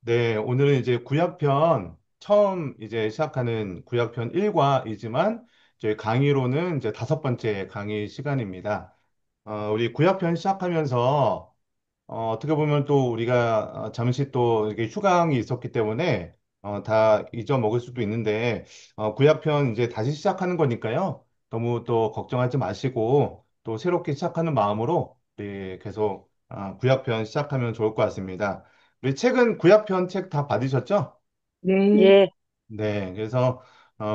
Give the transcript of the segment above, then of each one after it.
네, 오늘은 이제 구약편 처음 이제 시작하는 구약편 1과이지만 저희 강의로는 이제 다섯 번째 강의 시간입니다. 우리 구약편 시작하면서 어떻게 보면 또 우리가 잠시 또 이렇게 휴강이 있었기 때문에 다 잊어먹을 수도 있는데 구약편 이제 다시 시작하는 거니까요. 너무 또 걱정하지 마시고 또 새롭게 시작하는 마음으로 우리 계속 구약편 시작하면 좋을 것 같습니다. 우리 책은 구약편 책 다 받으셨죠? 네, 예, 네, 그래서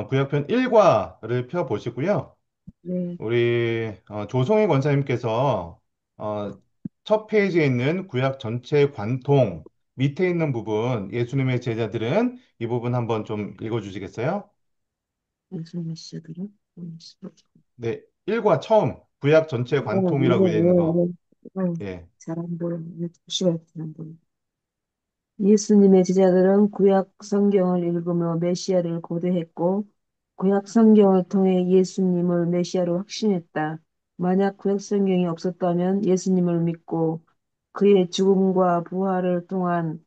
구약편 1과를 펴보시고요. 네. 우리 조성희 권사님께서 어, 첫 페이지에 있는 구약 전체 관통 밑에 있는 부분 예수님의 제자들은 이 부분 한번 좀 읽어주시겠어요? 무슨 메시지들은? 네, 1과 처음 구약 전체 관통이라고 되어 있는 거. 예, 잘안 보여. 시간 안 보여. 예수님의 제자들은 구약 성경을 읽으며 메시아를 고대했고, 구약 성경을 통해 예수님을 메시아로 확신했다. 만약 구약 성경이 없었다면 예수님을 믿고 그의 죽음과 부활을 통한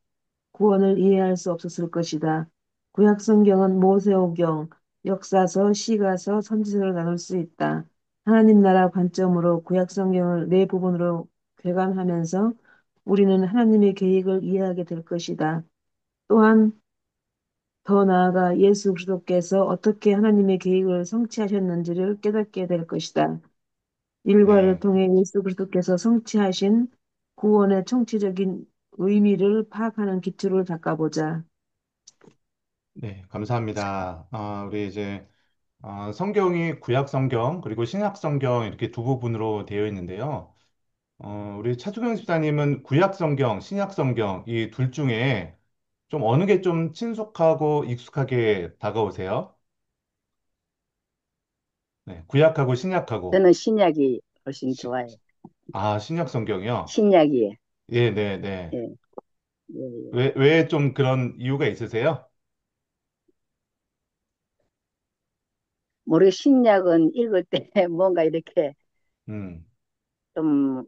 구원을 이해할 수 없었을 것이다. 구약 성경은 모세오경, 역사서, 시가서, 선지서로 나눌 수 있다. 하나님 나라 관점으로 구약 성경을 네 부분으로 개관하면서 우리는 하나님의 계획을 이해하게 될 것이다. 또한 더 나아가 예수 그리스도께서 어떻게 하나님의 계획을 성취하셨는지를 깨닫게 될 것이다. 일과를 네, 통해 예수 그리스도께서 성취하신 구원의 총체적인 의미를 파악하는 기초를 닦아보자. 네, 감사합니다. 우리 이제 성경이 구약 성경 그리고 신약 성경 이렇게 두 부분으로 되어 있는데요. 우리 차주경 집사님은 구약 성경, 신약 성경 이 둘 중에 좀 어느 게 좀 친숙하고 익숙하게 다가오세요? 네, 구약하고 신약하고. 저는 신약이 훨씬 시- 좋아요. 신약 성경이요? 신약이. 예, 네, 네. 예, 예, 예. 왜 좀 그런 이유가 있으세요? 모르게 신약은 읽을 때 뭔가 이렇게 음, 좀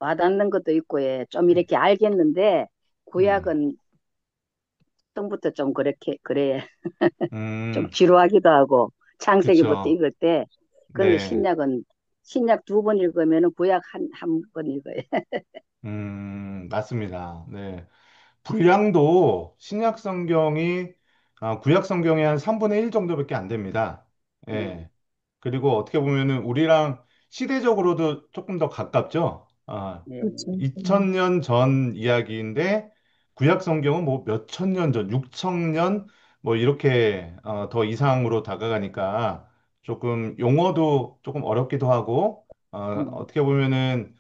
와닿는 것도 있고, 예, 좀 이렇게 알겠는데, 음, 구약은 처음부터 좀 그렇게, 그래, 좀 음, 지루하기도 하고, 창세기부터 그쵸. 읽을 때, 그런데 네, 신약 두 번 읽으면 구약 한 번 읽어요. 맞습니다. 네. 분량도 신약 성경이 구약 성경의 한 3분의 1 정도밖에 안 됩니다. 네, 예. 그리고 어떻게 보면은 우리랑 시대적으로도 조금 더 가깝죠. 네, 그렇죠. 2000년 전 이야기인데 구약 성경은 뭐 몇천 년 전, 6천 년 뭐 이렇게 더 이상으로 다가가니까 조금 용어도 조금 어렵기도 하고 음, 어떻게 보면은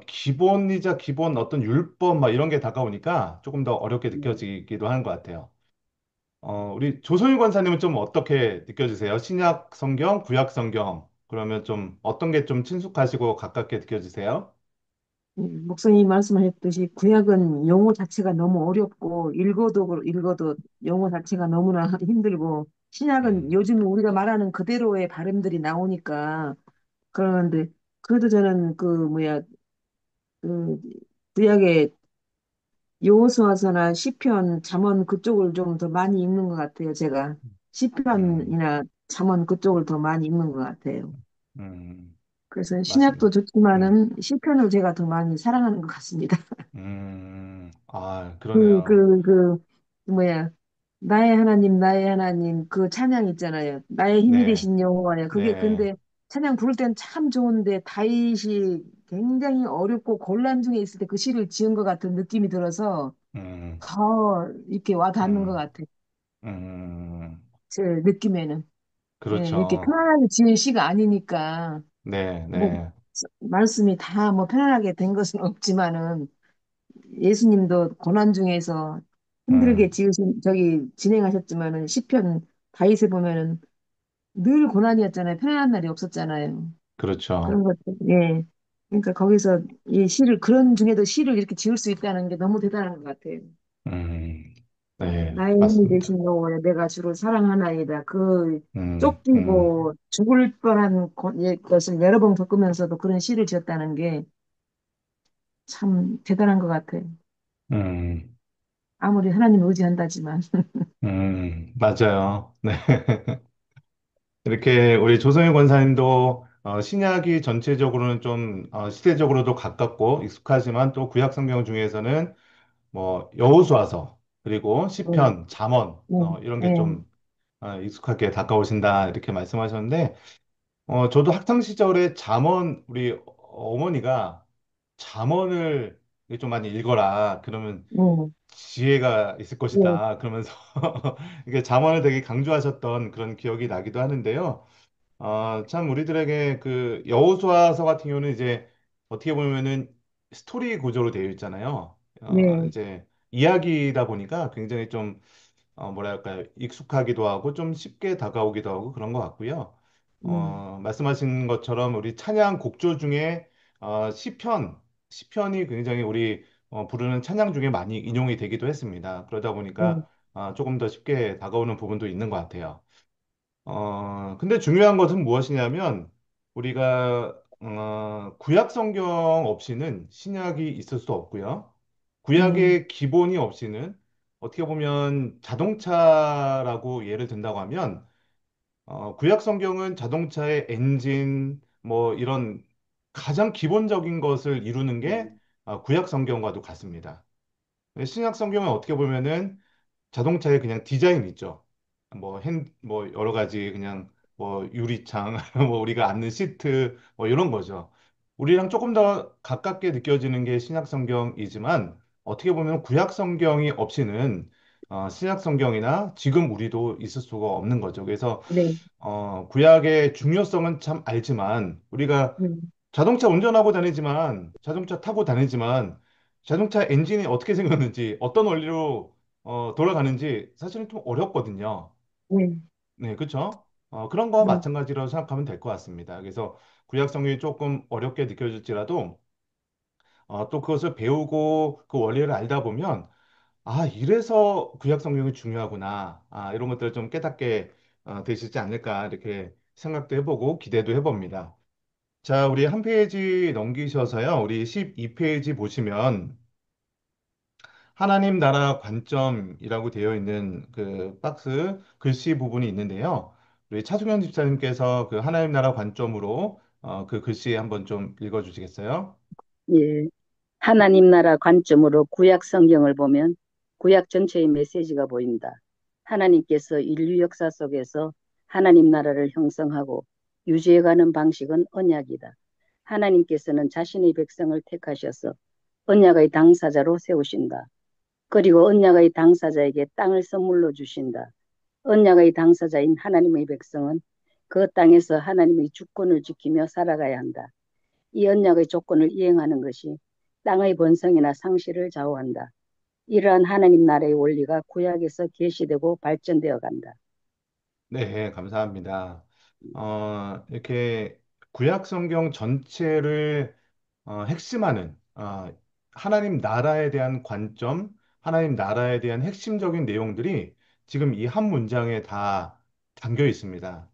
기본이자 기본 어떤 율법 막 이런 게 다가오니까 조금 더 어렵게 네. 느껴지기도 하는 것 같아요. 우리 조선일 권사님은 좀 어떻게 느껴지세요? 신약 성경, 구약 성경. 그러면 좀 어떤 게 좀 친숙하시고 가깝게 느껴지세요? 목사님이 말씀하셨듯이 구약은 용어 자체가 너무 어렵고 읽어도 용어 자체가 너무나 힘들고 신약은 음, 요즘 우리가 말하는 그대로의 발음들이 나오니까 그러는데 그래도 저는 그 뭐야 그 구약의 여호수아서나 시편, 잠언 그쪽을 좀 더 많이 읽는 것 같아요. 제가 음, 시편이나 잠언 그쪽을 더 많이 읽는 것 같아요. 음, 그래서 신약도 맞습니다. 음, 좋지만은 시편을 제가 더 많이 사랑하는 것 같습니다. 그, 그러네요. 그, 그, 뭐야, 나의 하나님, 그 찬양 있잖아요. 나의 힘이 네, 되신 여호와야. 그게 네, 근데 찬양 부를 땐 참 좋은데 다윗이 굉장히 어렵고 곤란 중에 있을 때 그 시를 지은 것 같은 느낌이 들어서 음, 더 이렇게 와 닿는 것 음, 같아요. 음, 제 느낌에는. 예, 이렇게 그렇죠. 편안하게 지은 시가 아니니까, 네, 뭐, 네, 말씀이 다 뭐 편안하게 된 것은 없지만은, 예수님도 고난 중에서 힘들게 음, 지으신 저기 진행하셨지만은 시편 다윗에 보면은 늘 고난이었잖아요. 편안한 날이 없었잖아요. 그런 그렇죠. 것들 예. 그러니까 거기서 이 시를 그런 중에도 시를 이렇게 지을 수 있다는 게 너무 대단한 것 같아요. 음, 네, 나의 힘이 맞습니다. 되신 여호와여 내가 주를 사랑하나이다. 그 음, 음, 쫓기고 죽을 뻔한 것을 여러 번 겪으면서도 그런 시를 지었다는 게 참 대단한 것 같아요. 음. 아무리 하나님 의지한다지만. 맞아요. 네. 이렇게 우리 조성일 권사님도 신약이 전체적으로는 좀 시대적으로도 가깝고 익숙하지만 또 구약 성경 중에서는 뭐 여호수아서 그리고 네, 시편, 잠언 네, 이런 게 네, 좀 익숙하게 다가오신다 이렇게 말씀하셨는데 저도 학창 시절에 잠언 우리 어머니가 잠언을 좀 많이 읽어라 그러면 네, 지혜가 있을 네, 것이다 그러면서 이게 잠언을 되게 강조하셨던 그런 기억이 나기도 하는데요. 참 우리들에게 그 여호수아서 같은 경우는 이제 어떻게 보면은 스토리 구조로 되어 있잖아요. 네, 이제 이야기다 보니까 굉장히 좀 뭐랄까요 익숙하기도 하고 좀 쉽게 다가오기도 하고 그런 것 같고요. 말씀하신 것처럼 우리 찬양 곡조 중에 시편이 굉장히 우리 부르는 찬양 중에 많이 인용이 되기도 했습니다. 그러다 보니까 네, 조금 더 쉽게 다가오는 부분도 있는 것 같아요. 근데 중요한 것은 무엇이냐면, 우리가, 구약 성경 없이는 신약이 있을 수 없고요. 네, 구약의 기본이 없이는 어떻게 보면 자동차라고 예를 든다고 하면, 구약 성경은 자동차의 엔진, 뭐 이런 가장 기본적인 것을 이루는 게 음, 구약 성경과도 같습니다. 신약 성경은 어떻게 보면은 자동차에 그냥 디자인 있죠. 뭐 여러 가지 그냥 뭐 유리창, 뭐 우리가 앉는 시트, 뭐 이런 거죠. 우리랑 조금 더 가깝게 느껴지는 게 신약 성경이지만 어떻게 보면 구약 성경이 없이는 신약 성경이나 지금 우리도 있을 수가 없는 거죠. 그래서 네, 구약의 중요성은 참 알지만 우리가 네, 자동차 운전하고 다니지만, 자동차 타고 다니지만, 자동차 엔진이 어떻게 생겼는지, 어떤 원리로 돌아가는지 사실은 좀 어렵거든요. 네, 네, 그렇죠? 그런 거와 네, 마찬가지로 생각하면 될 것 같습니다. 그래서 구약 성경이 조금 어렵게 느껴질지라도 또 그것을 배우고 그 원리를 알다 보면 이래서 구약 성경이 중요하구나. 이런 것들을 좀 깨닫게 되시지 않을까 이렇게 생각도 해보고 기대도 해봅니다. 자, 우리 한 페이지 넘기셔서요. 우리 12페이지 보시면 하나님 나라 관점이라고 되어 있는 그 박스 글씨 부분이 있는데요. 우리 차승현 집사님께서 그 하나님 나라 관점으로 그 글씨 한번 좀 읽어 주시겠어요? 예. 하나님 나라 관점으로 구약 성경을 보면 구약 전체의 메시지가 보인다. 하나님께서 인류 역사 속에서 하나님 나라를 형성하고 유지해가는 방식은 언약이다. 하나님께서는 자신의 백성을 택하셔서 언약의 당사자로 세우신다. 그리고 언약의 당사자에게 땅을 선물로 주신다. 언약의 당사자인 하나님의 백성은 그 땅에서 하나님의 주권을 지키며 살아가야 한다. 이 언약의 조건을 이행하는 것이 땅의 번성이나 상실을 좌우한다. 이러한 하나님 나라의 원리가 구약에서 계시되고 발전되어 간다. 네, 감사합니다. 이렇게 구약 성경 전체를 핵심하는 하나님 나라에 대한 관점, 하나님 나라에 대한 핵심적인 내용들이 지금 이 한 문장에 다 담겨 있습니다.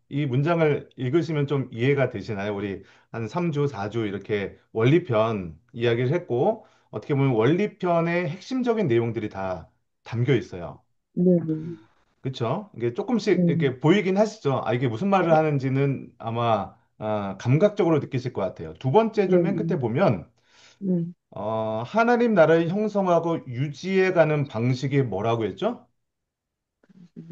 이 문장을 읽으시면 좀 이해가 되시나요? 우리 한 3주, 4주 이렇게 원리편 이야기를 했고, 어떻게 보면 원리편의 핵심적인 내용들이 다 담겨 있어요. 네, 그렇죠? 이게 조금씩 네, 이렇게 보이긴 하시죠? 이게 무슨 말을 하는지는 아마 감각적으로 느끼실 것 같아요. 두 번째 줄 네, 맨 끝에 보면 네. 하나님 나라를 형성하고 유지해가는 방식이 뭐라고 했죠?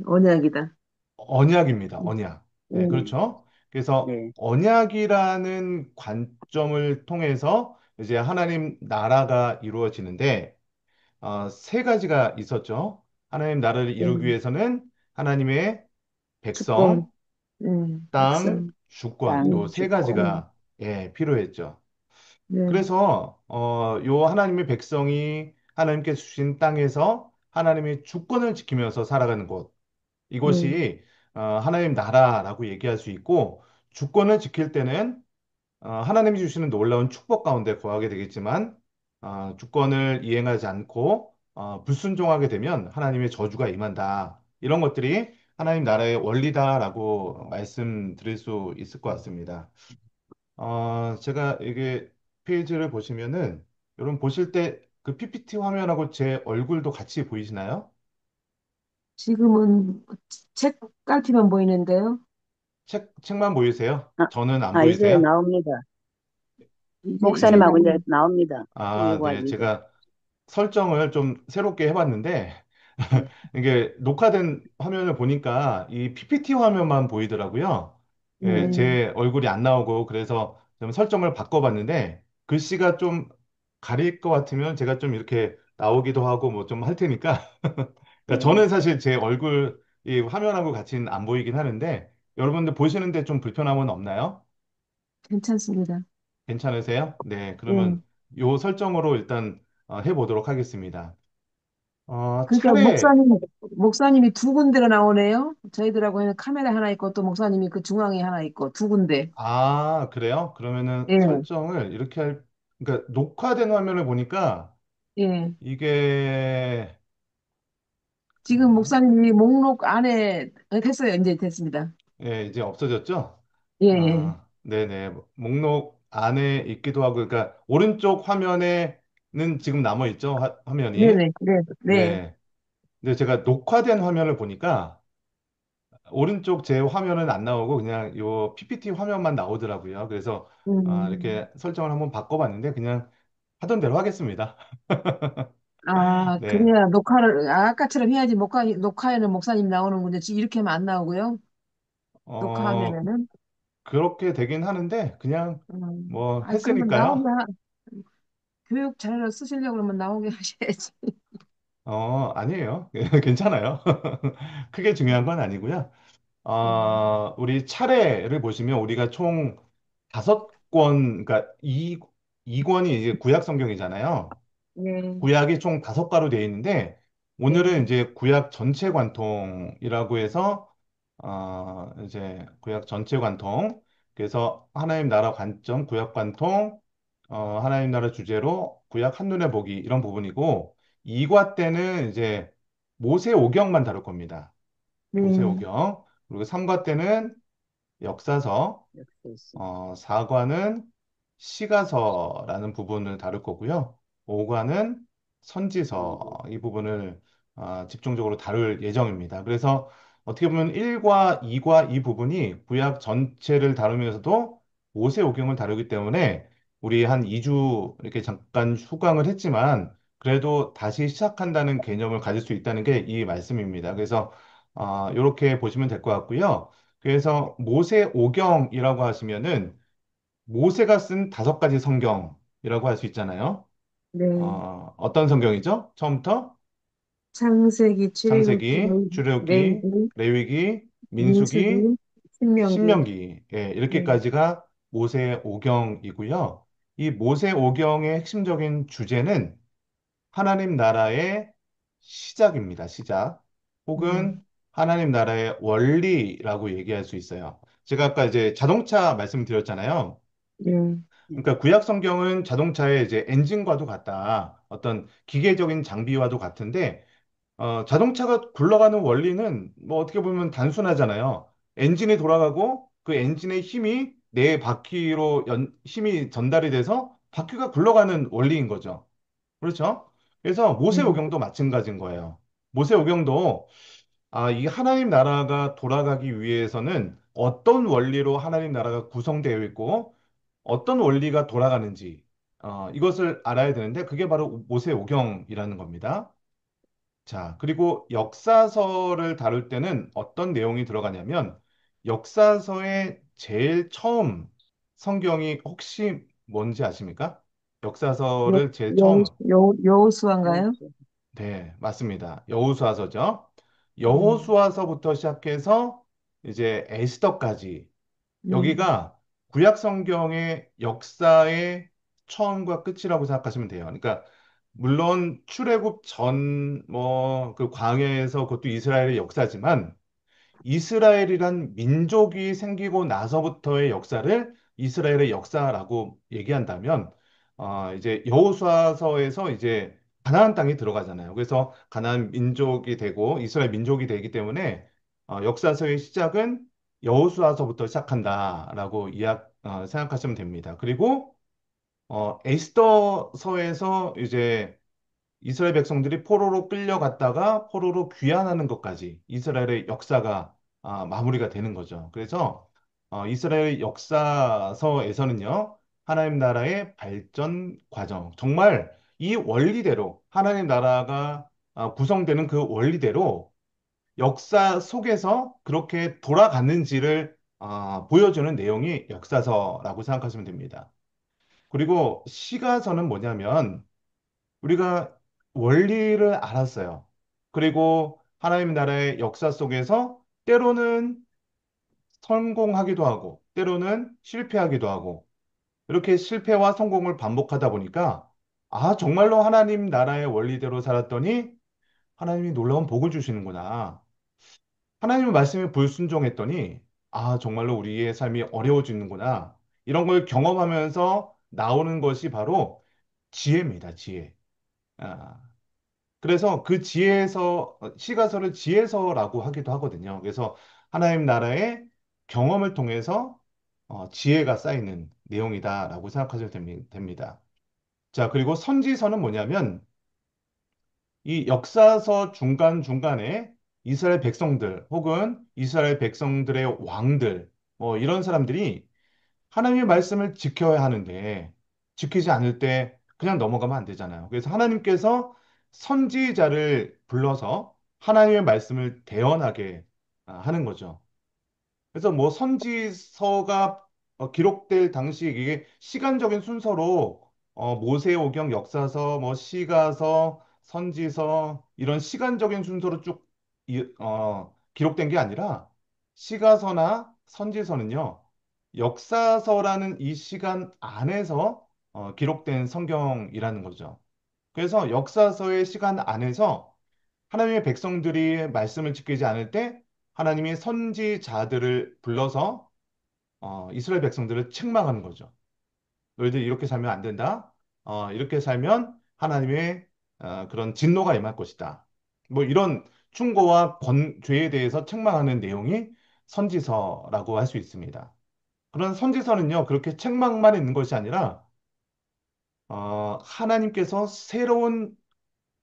언약이다. 언약입니다. 언약. 네, 네, 그렇죠? 그래서 네, 언약이라는 관점을 통해서 이제 하나님 나라가 이루어지는데 세 가지가 있었죠. 하나님 나라를 네. 이루기 위해서는 하나님의 주권, 백성, 땅, 백성, 주권, 요 땅, 세 주권, 가지가 예, 필요했죠. 네, 그래서 요 하나님의 백성이 하나님께 주신 땅에서 하나님의 주권을 지키면서 살아가는 곳. 네, 이것이 하나님 나라라고 얘기할 수 있고 주권을 지킬 때는 하나님이 주시는 놀라운 축복 가운데 거하게 되겠지만 주권을 이행하지 않고 불순종하게 되면 하나님의 저주가 임한다. 이런 것들이 하나님 나라의 원리다라고 말씀드릴 수 있을 것 같습니다. 제가 이게 페이지를 보시면은 여러분 보실 때 그 PPT 화면하고 제 얼굴도 같이 보이시나요? 지금은 책갈피만 보이는데요. 책만 보이세요? 아, 저는 안 이제 보이세요? 나옵니다. 이제 네. 목사님하고 이제 나오네. 나옵니다. 아, 보이고 네. 아주 이제. 제가 설정을 좀 새롭게 해봤는데, 이게 녹화된 화면을 보니까 이 PPT 화면만 보이더라고요. 예, 네, 제 얼굴이 안 나오고, 그래서 좀 설정을 바꿔봤는데, 글씨가 좀 가릴 것 같으면 제가 좀 이렇게 나오기도 하고 뭐 좀 할 테니까. 그러니까 네. 저는 사실 제 얼굴 이 화면하고 같이는 안 보이긴 하는데, 여러분들 보시는데 좀 불편함은 없나요? 괜찮습니다. 괜찮으세요? 네, 네. 그러면 요 설정으로 일단 해보도록 하겠습니다. 그러니까 차례, 목사님이 두 군데로 나오네요. 저희들하고는 카메라 하나 있고 또 목사님이 그 중앙에 하나 있고 두 군데. 아, 그래요? 그러면은 예, 설정을 이렇게 그러니까 녹화된 화면을 보니까 예. 이게, 지금 잠깐만요. 목사님이 목록 안에 됐어요. 이제 됐습니다. 예, 이제 없어졌죠? 예, 예. 네네. 목록 안에 있기도 하고, 그러니까 오른쪽 화면에는 지금 남아 있죠? 화면이. 네네, 네, 네. 네. 근데 제가 녹화된 화면을 보니까 오른쪽 제 화면은 안 나오고 그냥 요 PPT 화면만 나오더라고요. 그래서 음. 이렇게 설정을 한번 바꿔봤는데 그냥 하던 대로 하겠습니다. 아, 네. 그래야 아까처럼 해야지 녹화에는 목사님 나오는군요. 지금 이렇게 하면 안 나오고요. 어, 녹화하면은. 그렇게 되긴 하는데 그냥 뭐 아, 그러면 했으니까요. 교육 자료를 쓰시려고 그러면 나오게 하셔야지. 아니에요. 괜찮아요. 크게 중요한 건 아니고요. 음, 우리 차례를 보시면 우리가 총 5권, 그러니까 이권이 이제 구약 성경이잖아요. 네, 구약이 총 5가로 되어 있는데 오늘은 네, 이제 구약 전체 관통이라고 해서 이제 구약 전체 관통 그래서 하나님 나라 관점 구약 관통 하나님 나라 주제로 구약 한눈에 보기 이런 부분이고 2과 때는 이제 모세 오경만 다룰 겁니다. 모세 네, 오경 그리고 3과 때는 역사서 이렇게 있어. 사과는 시가서라는 부분을 다룰 거고요. 오과는 선지서 이 부분을 집중적으로 다룰 예정입니다. 그래서 어떻게 보면 1과 2과 이 부분이 구약 전체를 다루면서도 모세오경을 다루기 때문에 우리 한 2주 이렇게 잠깐 휴강을 했지만 그래도 다시 시작한다는 개념을 가질 수 있다는 게 이 말씀입니다. 그래서 이렇게 보시면 될 것 같고요. 그래서 모세오경이라고 하시면은 모세가 쓴 5가지 성경이라고 할 수 있잖아요. 네. 어떤 성경이죠? 처음부터 창세기, 출애굽기, 창세기, 출애굽기, 레위기, 레위기, 민수기, 민수기, 신명기. 신명기, 예, 네, 이렇게까지가 모세오경이고요. 이 모세오경의 핵심적인 주제는 하나님 나라의 시작입니다. 시작. 네, 혹은 하나님 나라의 원리라고 얘기할 수 있어요. 제가 아까 이제 자동차 말씀드렸잖아요. 네, 그러니까 구약 성경은 자동차의 이제 엔진과도 같다. 어떤 기계적인 장비와도 같은데, 자동차가 굴러가는 원리는 뭐 어떻게 보면 단순하잖아요. 엔진이 돌아가고 그 엔진의 힘이 네 바퀴로 힘이 전달이 돼서 바퀴가 굴러가는 원리인 거죠. 그렇죠? 그래서 네, 모세오경도 마찬가지인 거예요. 모세오경도 이 하나님 나라가 돌아가기 위해서는 어떤 원리로 하나님 나라가 구성되어 있고 어떤 원리가 돌아가는지 이것을 알아야 되는데 그게 바로 모세오경이라는 겁니다. 자, 그리고 역사서를 다룰 때는 어떤 내용이 들어가냐면 역사서의 제일 처음 성경이 혹시 뭔지 아십니까? 여, 역사서를 제일 처음 여호수아인가요? 여기서. 네, 맞습니다. 여호수아서죠. 네, 여호수아서부터 시작해서 이제 에스더까지 네, 여기가 구약 성경의 역사의 처음과 끝이라고 생각하시면 돼요. 그러니까 물론 출애굽 전 뭐 그 광야에서 그것도 이스라엘의 역사지만 이스라엘이란 민족이 생기고 나서부터의 역사를 이스라엘의 역사라고 얘기한다면 이제 여호수아서에서 이제 가나안 땅이 들어가잖아요. 그래서 가나안 민족이 되고 이스라엘 민족이 되기 때문에 역사서의 시작은 여호수아서부터 시작한다라고 생각하시면 됩니다. 그리고 에스더서에서 이제 이스라엘 백성들이 포로로 끌려갔다가 포로로 귀환하는 것까지 이스라엘의 역사가 마무리가 되는 거죠. 그래서 이스라엘 역사서에서는요, 하나님 나라의 발전 과정, 정말 이 원리대로 하나님 나라가 구성되는 그 원리대로 역사 속에서 그렇게 돌아갔는지를 보여주는 내용이 역사서라고 생각하시면 됩니다. 그리고 시가서는 뭐냐면 우리가 원리를 알았어요. 그리고 하나님 나라의 역사 속에서 때로는 성공하기도 하고, 때로는 실패하기도 하고, 이렇게 실패와 성공을 반복하다 보니까, 정말로 하나님 나라의 원리대로 살았더니 하나님이 놀라운 복을 주시는구나. 하나님의 말씀에 불순종했더니, 정말로 우리의 삶이 어려워지는구나. 이런 걸 경험하면서 나오는 것이 바로 지혜입니다, 지혜. 아, 그래서 그 지혜서, 시가서를 지혜서라고 하기도 하거든요. 그래서 하나님 나라의 경험을 통해서 지혜가 쌓이는 내용이다라고 생각하셔도 됩니다. 자, 그리고 선지서는 뭐냐면 이 역사서 중간중간에 이스라엘 백성들 혹은 이스라엘 백성들의 왕들 뭐 이런 사람들이 하나님의 말씀을 지켜야 하는데 지키지 않을 때 그냥 넘어가면 안 되잖아요. 그래서 하나님께서 선지자를 불러서 하나님의 말씀을 대언하게 하는 거죠. 그래서 뭐 선지서가 기록될 당시 이게 시간적인 순서로 모세오경, 역사서, 뭐 시가서, 선지서 이런 시간적인 순서로 쭉 기록된 게 아니라 시가서나 선지서는요 역사서라는 이 시간 안에서 기록된 성경이라는 거죠. 그래서 역사서의 시간 안에서 하나님의 백성들이 말씀을 지키지 않을 때 하나님이 선지자들을 불러서 이스라엘 백성들을 책망하는 거죠. 너희들 이렇게 살면 안 된다. 이렇게 살면 하나님의 그런 진노가 임할 것이다. 뭐 이런 충고와 죄에 대해서 책망하는 내용이 선지서라고 할 수 있습니다. 그런 선지서는요, 그렇게 책망만 있는 것이 아니라 하나님께서 새로운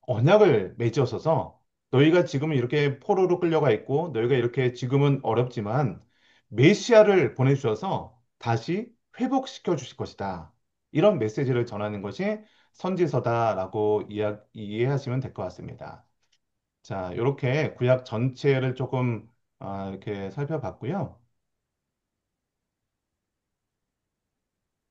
언약을 맺으셔서 너희가 지금 이렇게 포로로 끌려가 있고 너희가 이렇게 지금은 어렵지만 메시아를 보내주셔서 다시 회복시켜 주실 것이다. 이런 메시지를 전하는 것이 선지서다라고 이해하시면 될 것 같습니다. 자, 이렇게 구약 전체를 조금 이렇게 살펴봤고요.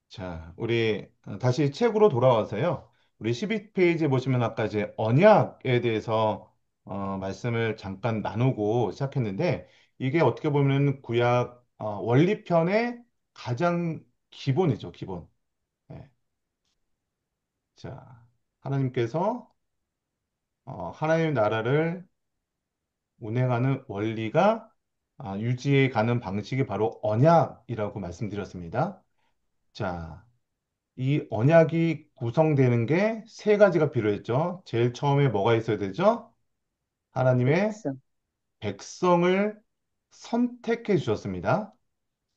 자, 우리 다시 책으로 돌아와서요. 우리 12페이지 보시면 아까 이제 언약에 대해서 말씀을 잠깐 나누고 시작했는데 이게 어떻게 보면 구약 원리편의 가장 기본이죠, 기본. 네. 자, 하나님께서 하나님의 나라를 운행하는 원리가 유지해 가는 방식이 바로 언약이라고 말씀드렸습니다. 자, 이 언약이 구성되는 게 세 가지가 필요했죠. 제일 처음에 뭐가 있어야 되죠? 하나님의 백성. 백성을 선택해 주셨습니다.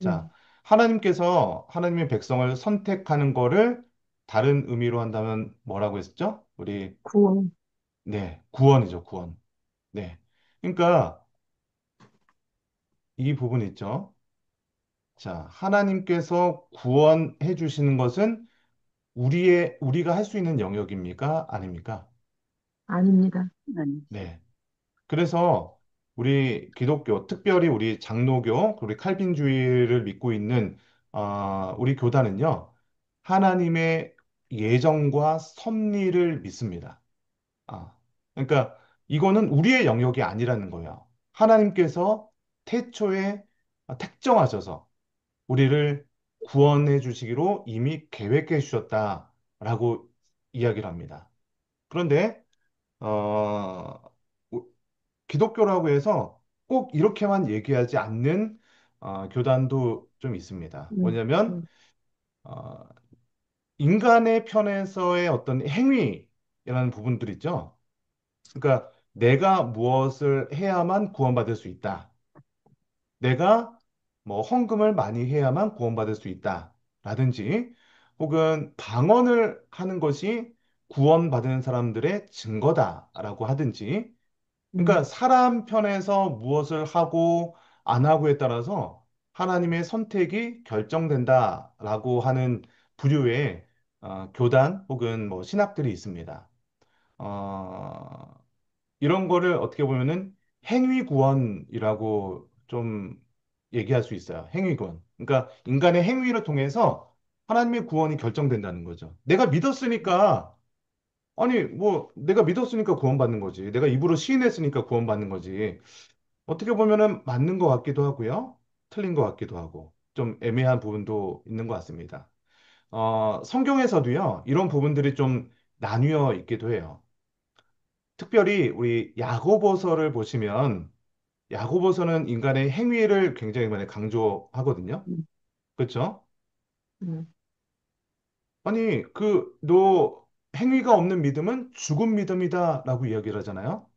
자, 음, 하나님께서 하나님의 백성을 선택하는 거를 다른 의미로 한다면 뭐라고 했죠? 우리, 구원. 네, 구원이죠, 구원. 네. 그러니까 이 부분 있죠. 자, 하나님께서 구원해 주시는 것은 우리가 할 수 있는 영역입니까? 아닙니까? 아닙니다. 아니, 네. 그래서 우리 기독교, 특별히 우리 장로교, 우리 칼빈주의를 믿고 있는 우리 교단은요, 하나님의 예정과 섭리를 믿습니다. 아, 그러니까 이거는 우리의 영역이 아니라는 거예요. 하나님께서 태초에 택정하셔서 우리를 구원해 주시기로 이미 계획해 주셨다라고 이야기를 합니다. 그런데 어, 기독교라고 해서 꼭 이렇게만 얘기하지 않는 교단도 좀 있습니다. 음, 뭐냐면 음, 어, 인간의 편에서의 어떤 행위라는 부분들 있죠. 그러니까 내가 무엇을 해야만 구원받을 수 있다. 내가 뭐 헌금을 많이 해야만 구원받을 수 있다. 라든지 혹은 방언을 하는 것이 구원받은 사람들의 증거다라고 하든지, 그러니까 음, 사람 편에서 무엇을 하고 안 하고에 따라서 하나님의 선택이 결정된다라고 하는 부류의 교단 혹은 뭐 신학들이 있습니다. 어, 이런 거를 어떻게 보면은 행위 구원이라고 좀 얘기할 수 있어요. 행위 구원. 그러니까 인간의 행위를 통해서 하나님의 구원이 결정된다는 거죠. 내가 믿었으니까 아니 뭐 내가 믿었으니까 구원받는 거지. 내가 입으로 시인했으니까 구원받는 거지. 어떻게 보면은 맞는 것 같기도 하고요. 틀린 것 같기도 하고 좀 애매한 부분도 있는 것 같습니다. 성경에서도요, 이런 부분들이 좀 나뉘어 있기도 해요. 특별히 우리 야고보서를 보시면 야고보서는 인간의 행위를 굉장히 많이 강조하거든요. 음, 그렇죠? 음. 아니, 너 행위가 없는 믿음은 죽은 믿음이다라고 이야기를 하잖아요.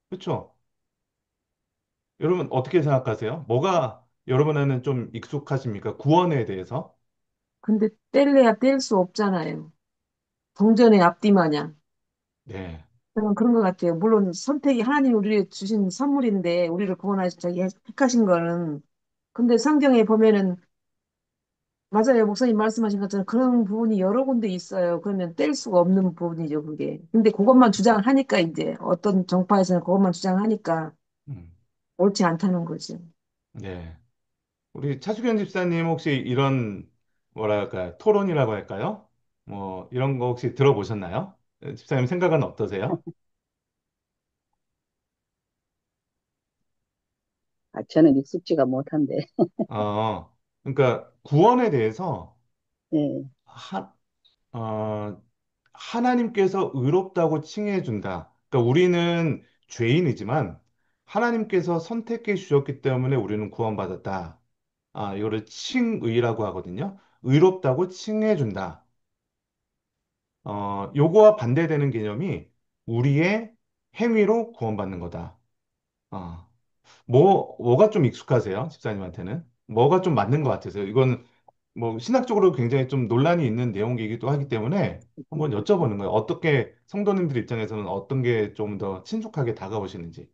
그렇죠? 여러분 어떻게 생각하세요? 뭐가 여러분에는 좀 익숙하십니까? 구원에 대해서? 근데 뗄래야 뗄 수 없잖아요. 동전의 앞뒤 마냥. 네. 저는 그런 것 같아요. 물론 선택이 하나님 우리에게 주신 선물인데 우리를 구원하시 자기 택하신 거는 근데 성경에 보면은 맞아요. 목사님 말씀하신 것처럼 그런 부분이 여러 군데 있어요. 그러면 뗄 수가 없는 부분이죠, 그게. 근데 그것만 주장하니까 이제 어떤 정파에서는 그것만 주장하니까 음, 옳지 않다는 거죠. 네. 우리 차수견 집사님 혹시 이런 뭐랄까 토론이라고 할까요? 뭐 이런 거 혹시 들어보셨나요? 집사님 생각은 어떠세요? 저는 익숙지가 못한데. 그러니까 구원에 대해서 예, 하, 어, 하나님께서 의롭다고 칭해 준다. 그러니까 우리는 죄인이지만 하나님께서 선택해 주셨기 때문에 우리는 구원받았다. 이거를 칭의라고 하거든요. 의롭다고 칭해 준다. 요거와 반대되는 개념이 우리의 행위로 구원받는 거다. 어, 뭐가 좀 익숙하세요? 집사님한테는? 뭐가 좀 맞는 것 같으세요? 이건 뭐 신학적으로 굉장히 좀 논란이 있는 내용이기도 하기 때문에 한번 여쭤보는 거예요. 어떻게 성도님들 입장에서는 어떤 게 좀 더 친숙하게 다가오시는지.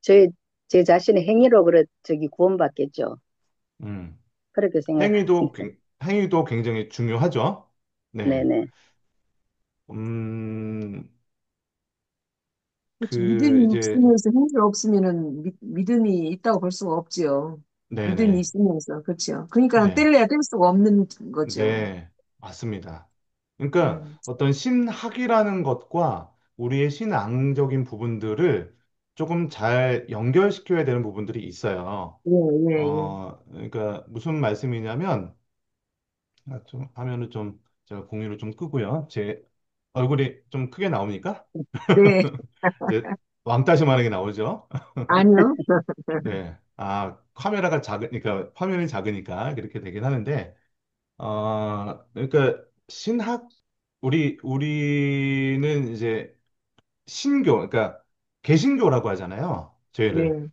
제, 제 자신의 행위로 저기 구원받겠죠. 음, 그렇게 행위도, 생각합니다. 행위도 굉장히 중요하죠. 네. 네네. 음, 그렇죠. 믿음이 이제, 있으면서 행위가 없으면은 믿음이 있다고 볼 수가 없지요. 믿음이 네네. 있으면서, 그렇죠. 그러니까 네. 뗄래야 뗄 수가 없는 거죠. 네, 맞습니다. 그러니까 음. 어떤 신학이라는 것과 우리의 신앙적인 부분들을 조금 잘 연결시켜야 되는 부분들이 있어요. 예, 예, 예. 그러니까 무슨 말씀이냐면, 좀 하면은 좀 제가 공유를 좀 끄고요. 제 얼굴이 좀 크게 나옵니까? 네, 이제 왕따시만하게 나오죠. 아니요. 네. 카메라가 작으니까, 화면이 작으니까 그렇게 되긴 하는데, 그러니까 신학 우리는 이제 신교 그러니까 개신교라고 하잖아요. 저희를. 네,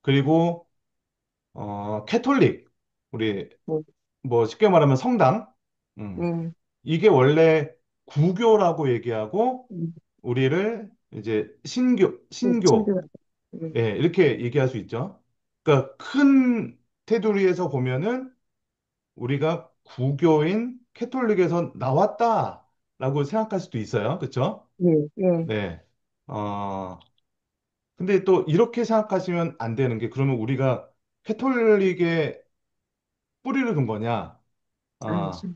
그리고 캐톨릭 우리 네, 뭐 쉽게 말하면 성당. 음. 네. 이게 원래 구교라고 얘기하고 음, 우리를 이제 신교 친구가. 네, 예, 이렇게 얘기할 수 있죠. 그러니까 큰 테두리에서 보면은 우리가 구교인 캐톨릭에서 나왔다라고 생각할 수도 있어요. 그렇죠? 네, 네. 네. 어, 근데 또 이렇게 생각하시면 안 되는 게 그러면 우리가 캐톨릭에 뿌리를 둔 거냐? 어, 아니죠.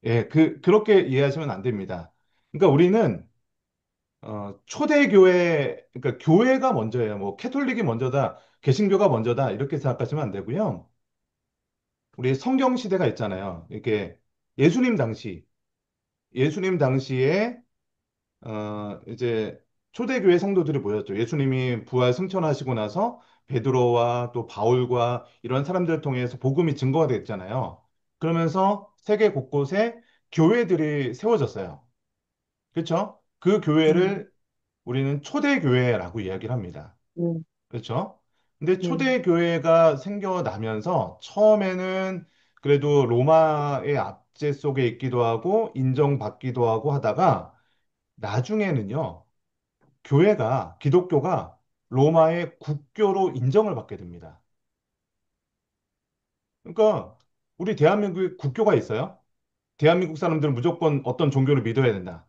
예, 그렇게 이해하시면 안 됩니다. 그러니까 우리는 초대교회, 그러니까 교회가 먼저예요. 뭐 캐톨릭이 먼저다, 개신교가 먼저다 이렇게 생각하시면 안 되고요. 우리 성경 시대가 있잖아요. 이게 예수님 당시 예수님 당시에 이제 초대교회 성도들이 모였죠. 예수님이 부활 승천하시고 나서 베드로와 또 바울과 이런 사람들을 통해서 복음이 증거가 됐잖아요. 그러면서 세계 곳곳에 교회들이 세워졌어요. 그렇죠? 그 네, 교회를 우리는 초대교회라고 이야기를 합니다. 네, 그렇죠? 근데 네, 초대교회가 생겨나면서 처음에는 그래도 로마의 압제 속에 있기도 하고 인정받기도 하고 하다가 나중에는요, 기독교가 로마의 국교로 인정을 받게 됩니다. 그러니까 우리 대한민국에 국교가 있어요? 대한민국 사람들은 무조건 어떤 종교를 믿어야 된다.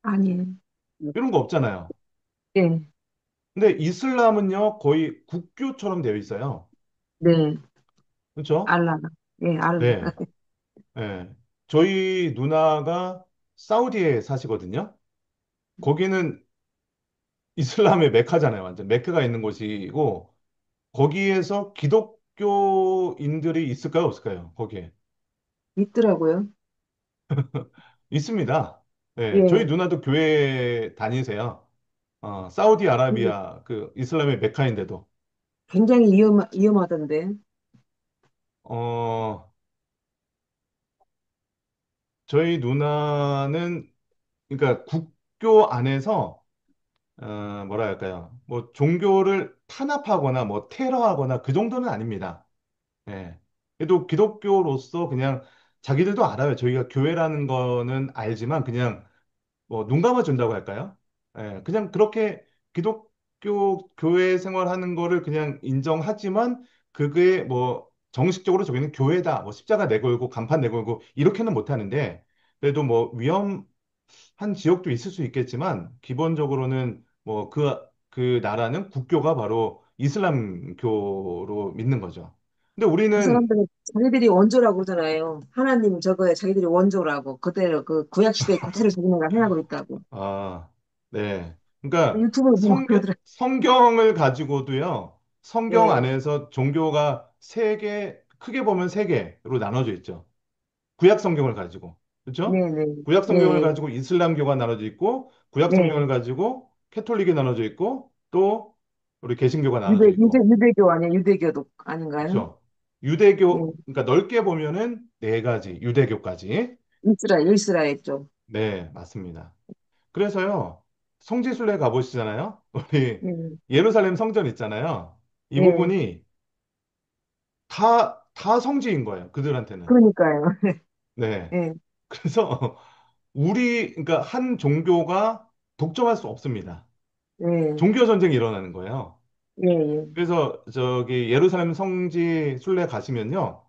아니에요. 이런 거 없잖아요. 예, 근데 이슬람은요, 거의 국교처럼 되어 있어요. 네, 그렇죠? 알라가. 예, 알라. 네. 예. 저희 누나가 사우디에 사시거든요. 거기는 이슬람의 메카잖아요. 완전 메카가 있는 곳이고, 거기에서 기독교인들이 있을까요? 없을까요? 거기에. 있더라고요. 있습니다. 예. 저희 예, 누나도 교회 다니세요. 근데 사우디아라비아 그 이슬람의 메카인데도. 굉장히 위험하던데. 어, 저희 누나는, 그러니까 국교 안에서 뭐라 할까요? 뭐 종교를 탄압하거나 뭐 테러하거나 그 정도는 아닙니다. 예. 그래도 기독교로서 그냥 자기들도 알아요. 저희가 교회라는 거는 알지만 그냥 뭐 눈 감아준다고 할까요? 예. 그냥 그렇게 기독교 교회 생활하는 거를 그냥 인정하지만 그게 뭐 정식적으로 저기는 교회다. 뭐 십자가 내걸고 간판 내걸고 이렇게는 못하는데 그래도 뭐 한 지역도 있을 수 있겠지만 기본적으로는 뭐 그 나라는 국교가 바로 이슬람교로 믿는 거죠. 근데 그 우리는 사람들은 자기들이 원조라고 그러잖아요. 하나님 저거에 자기들이 원조라고. 그대로 그 구약시대 그대로 자기네가 해나고 있다고. 아, 네. 그러니까 유튜브를 보면 그러더라고요. 성경을 가지고도요. 성경 예, 안에서 종교가 크게 보면 세 개로 나눠져 있죠. 구약 성경을 가지고. 그렇죠? 네, 네, 구약 예, 성경을 예, 가지고 이슬람교가 나눠져 있고, 구약 예. 성경을 가지고 캐톨릭이 나눠져 있고, 또 우리 개신교가 나눠져 있고. 유대교 아니에요? 유대교도 아닌가요? 그렇죠? 예, 그러니까 넓게 보면은 네 가지, 유대교까지. 이스라엘 쪽. 네, 맞습니다. 그래서요, 성지순례 가보시잖아요? 우리 예, 예루살렘 성전 있잖아요. 이 예, 부분이 다 성지인 거예요, 그들한테는. 그러니까요. 네. 예, 그래서 그러니까 한 종교가 독점할 수 없습니다. 예, 종교 전쟁이 일어나는 거예요. 예, 예. 그래서 저기 예루살렘 성지 순례 가시면요.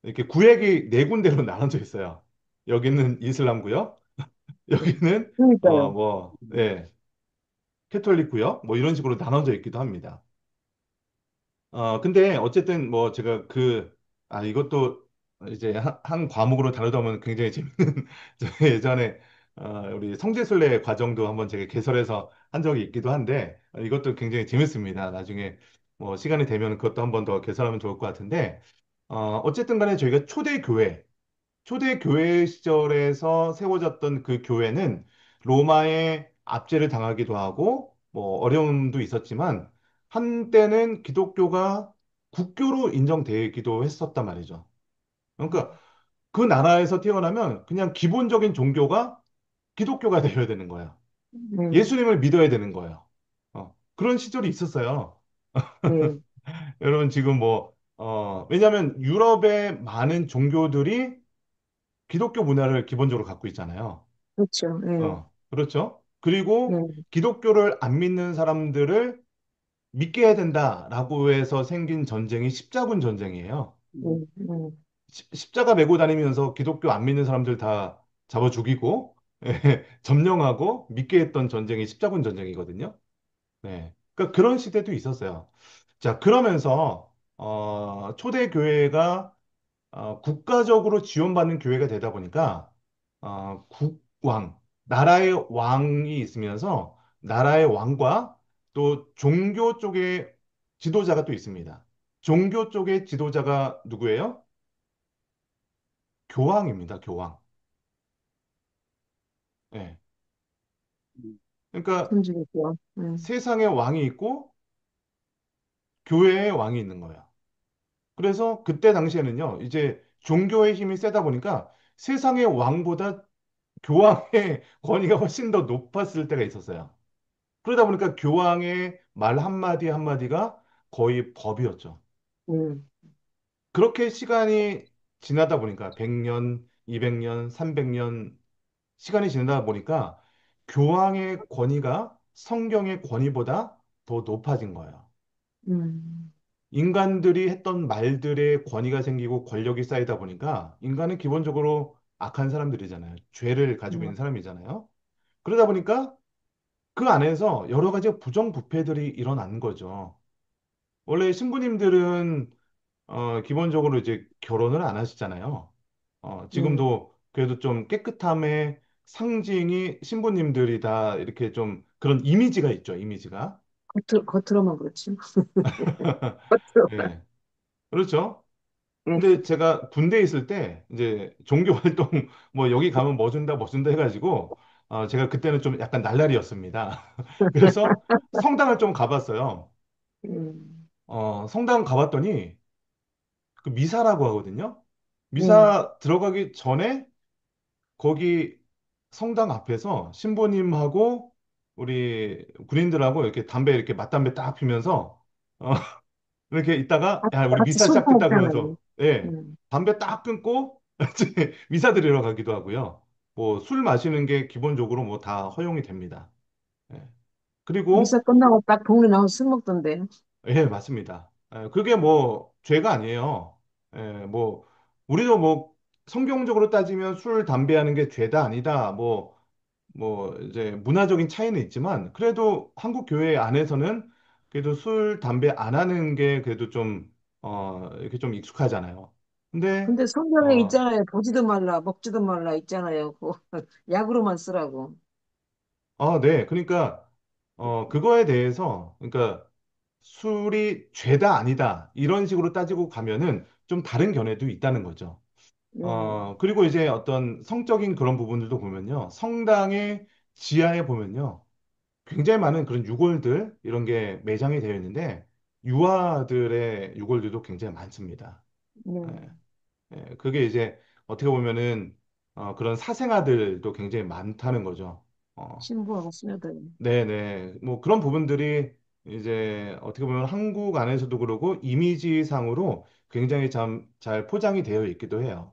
이렇게 구역이 네 군데로 나눠져 있어요. 여기는 이슬람 구역, 여기는 그러니까요. 예, 캐톨릭 구역, 뭐 이런 식으로 나눠져 있기도 합니다. 근데 어쨌든 뭐 제가 이것도 이제 한 과목으로 다루다 보면 굉장히 재밌는, 저 예전에, 우리 성지순례 과정도 한번 제가 개설해서 한 적이 있기도 한데, 이것도 굉장히 재밌습니다. 나중에 뭐 시간이 되면 그것도 한번 더 개설하면 좋을 것 같은데, 어쨌든 간에 저희가 초대 교회 시절에서 세워졌던 그 교회는 로마의 압제를 당하기도 하고 뭐 어려움도 있었지만 한때는 기독교가 국교로 인정되기도 했었단 말이죠. 그러니까 그 나라에서 태어나면 그냥 기본적인 종교가 기독교가 되어야 되는 거야. 예, 예수님을 믿어야 되는 거예요. 그런 시절이 있었어요. 예, 여러분 지금 왜냐하면 유럽의 많은 종교들이 기독교 문화를 기본적으로 갖고 있잖아요. 그렇죠. 예, 그렇죠. 그리고 예, 기독교를 안 믿는 사람들을 믿게 해야 된다라고 해서 생긴 전쟁이 십자군 전쟁이에요. 예, 예, 십자가 메고 다니면서 기독교 안 믿는 사람들 다 잡아 죽이고, 점령하고 믿게 했던 전쟁이 십자군 전쟁이거든요. 네. 그러니까 그런 시대도 있었어요. 자, 그러면서, 초대 교회가 국가적으로 지원받는 교회가 되다 보니까 나라의 왕이 있으면서 나라의 왕과 또 종교 쪽의 지도자가 또 있습니다. 종교 쪽의 지도자가 누구예요? 교황입니다, 교황. 예. 그러니까 천주교죠. 예, 세상에 왕이 있고 교회에 왕이 있는 거예요. 그래서 그때 당시에는요, 이제 종교의 힘이 세다 보니까 세상의 왕보다 교황의 권위가 훨씬 더 높았을 때가 있었어요. 그러다 보니까 교황의 말 한마디 한마디가 거의 법이었죠. 예, 그렇게 시간이 지나다 보니까 100년, 200년, 300년 시간이 지나다 보니까 교황의 권위가 성경의 권위보다 더 높아진 거예요. 음, 인간들이 했던 말들의 권위가 생기고 권력이 쌓이다 보니까 인간은 기본적으로 악한 사람들이잖아요. 죄를 가지고 있는 음, 사람이잖아요. 그러다 보니까 그 안에서 여러 가지 부정부패들이 일어난 거죠. 원래 신부님들은 기본적으로 이제 결혼을 안 하시잖아요. 네. 지금도 그래도 좀 깨끗함의 상징이 신부님들이다 이렇게 좀 그런 이미지가 있죠, 이미지가. 겉으로만 그렇지. 겉으로만. 예. 그렇죠. 예. 근데 제가 군대에 있을 때 이제 종교 활동 뭐 여기 가면 뭐 준다 해가지고 제가 그때는 좀 약간 날라리였습니다. 그래서 성당을 좀 가봤어요. 음, 성당 가봤더니 그 미사라고 하거든요. 네. 미사 들어가기 전에 거기 성당 앞에서 신부님하고 우리 군인들하고 이렇게 담배 이렇게 맞담배 딱 피면서 이렇게 있다가 야 우리 같이 미사 술 시작됐다 먹잖아요. 그러면서 예 음. 담배 딱 끊고 이제 미사 드리러 가기도 하고요. 뭐 술 마시는 게 기본적으로 뭐 다 허용이 됩니다. 예. 미사 그리고 끝나고 딱 동네 나가서 술 먹던데. 예 맞습니다. 그게 뭐 죄가 아니에요. 뭐 우리도 뭐 성경적으로 따지면 술 담배 하는 게 죄다 아니다 뭐 이제 문화적인 차이는 있지만 그래도 한국 교회 안에서는 그래도 술, 담배 안 하는 게 그래도 좀 이렇게 좀 익숙하잖아요. 근데 근데 성경에 어, 있잖아요. 보지도 말라, 먹지도 말라 있잖아요. 그거 약으로만 쓰라고. 네. 그러니까 그거에 대해서 그러니까 술이 죄다 아니다 이런 식으로 따지고 가면은 좀 다른 견해도 있다는 거죠. 네. 그리고 이제 어떤 성적인 그런 부분들도 보면요. 성당의 지하에 보면요. 굉장히 많은 그런 유골들 이런 게 매장이 되어 있는데 유아들의 유골들도 굉장히 많습니다. 네. 예, 그게 이제 어떻게 보면은 그런 사생아들도 굉장히 많다는 거죠. 어, 신부하고 스며들. 네네. 뭐 그런 부분들이 이제 어떻게 보면 한국 안에서도 그러고 이미지상으로 굉장히 참 잘 포장이 되어 있기도 해요.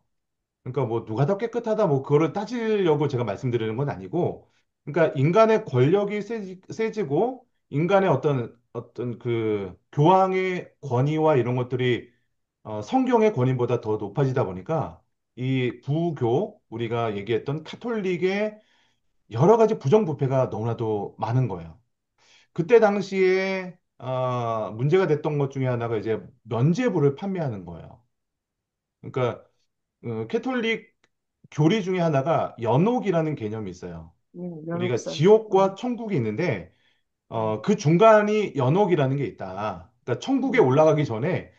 그러니까 뭐 누가 더 깨끗하다 뭐 그거를 따지려고 제가 말씀드리는 건 아니고 그러니까 인간의 권력이 세지고 인간의 어떤 그 교황의 권위와 이런 것들이 성경의 권위보다 더 높아지다 보니까 이 부교 우리가 얘기했던 카톨릭의 여러 가지 부정부패가 너무나도 많은 거예요. 그때 당시에 문제가 됐던 것 중에 하나가 이제 면죄부를 판매하는 거예요. 그러니까 캐톨릭 교리 중에 하나가 연옥이라는 개념이 있어요. 네, 우리가 연옥살. 지옥과 천국이 있는데, 그 중간이 연옥이라는 게 있다. 그러니까 천국에 네. 올라가기 전에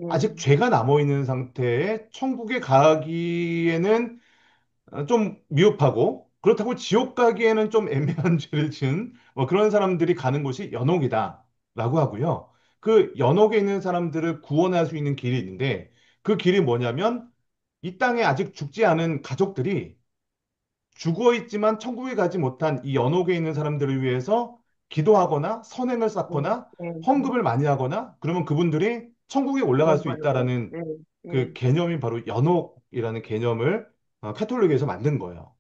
아직 네. 죄가 남아 있는 상태에 천국에 가기에는 좀 미흡하고, 그렇다고 지옥 가기에는 좀 애매한 죄를 지은 뭐 그런 사람들이 가는 곳이 연옥이다라고 하고요. 그 연옥에 있는 사람들을 구원할 수 있는 길이 있는데, 그 길이 뭐냐면 이 땅에 아직 죽지 않은 가족들이 죽어 있지만 천국에 가지 못한 이 연옥에 있는 사람들을 위해서 기도하거나 선행을 네. 쌓거나 네. 네. 헌금을 많이 하거나 그러면 그분들이 천국에 올라갈 수 구원받을 때. 있다라는 네. 그 네. 개념이 바로 연옥이라는 개념을 카톨릭에서 만든 거예요.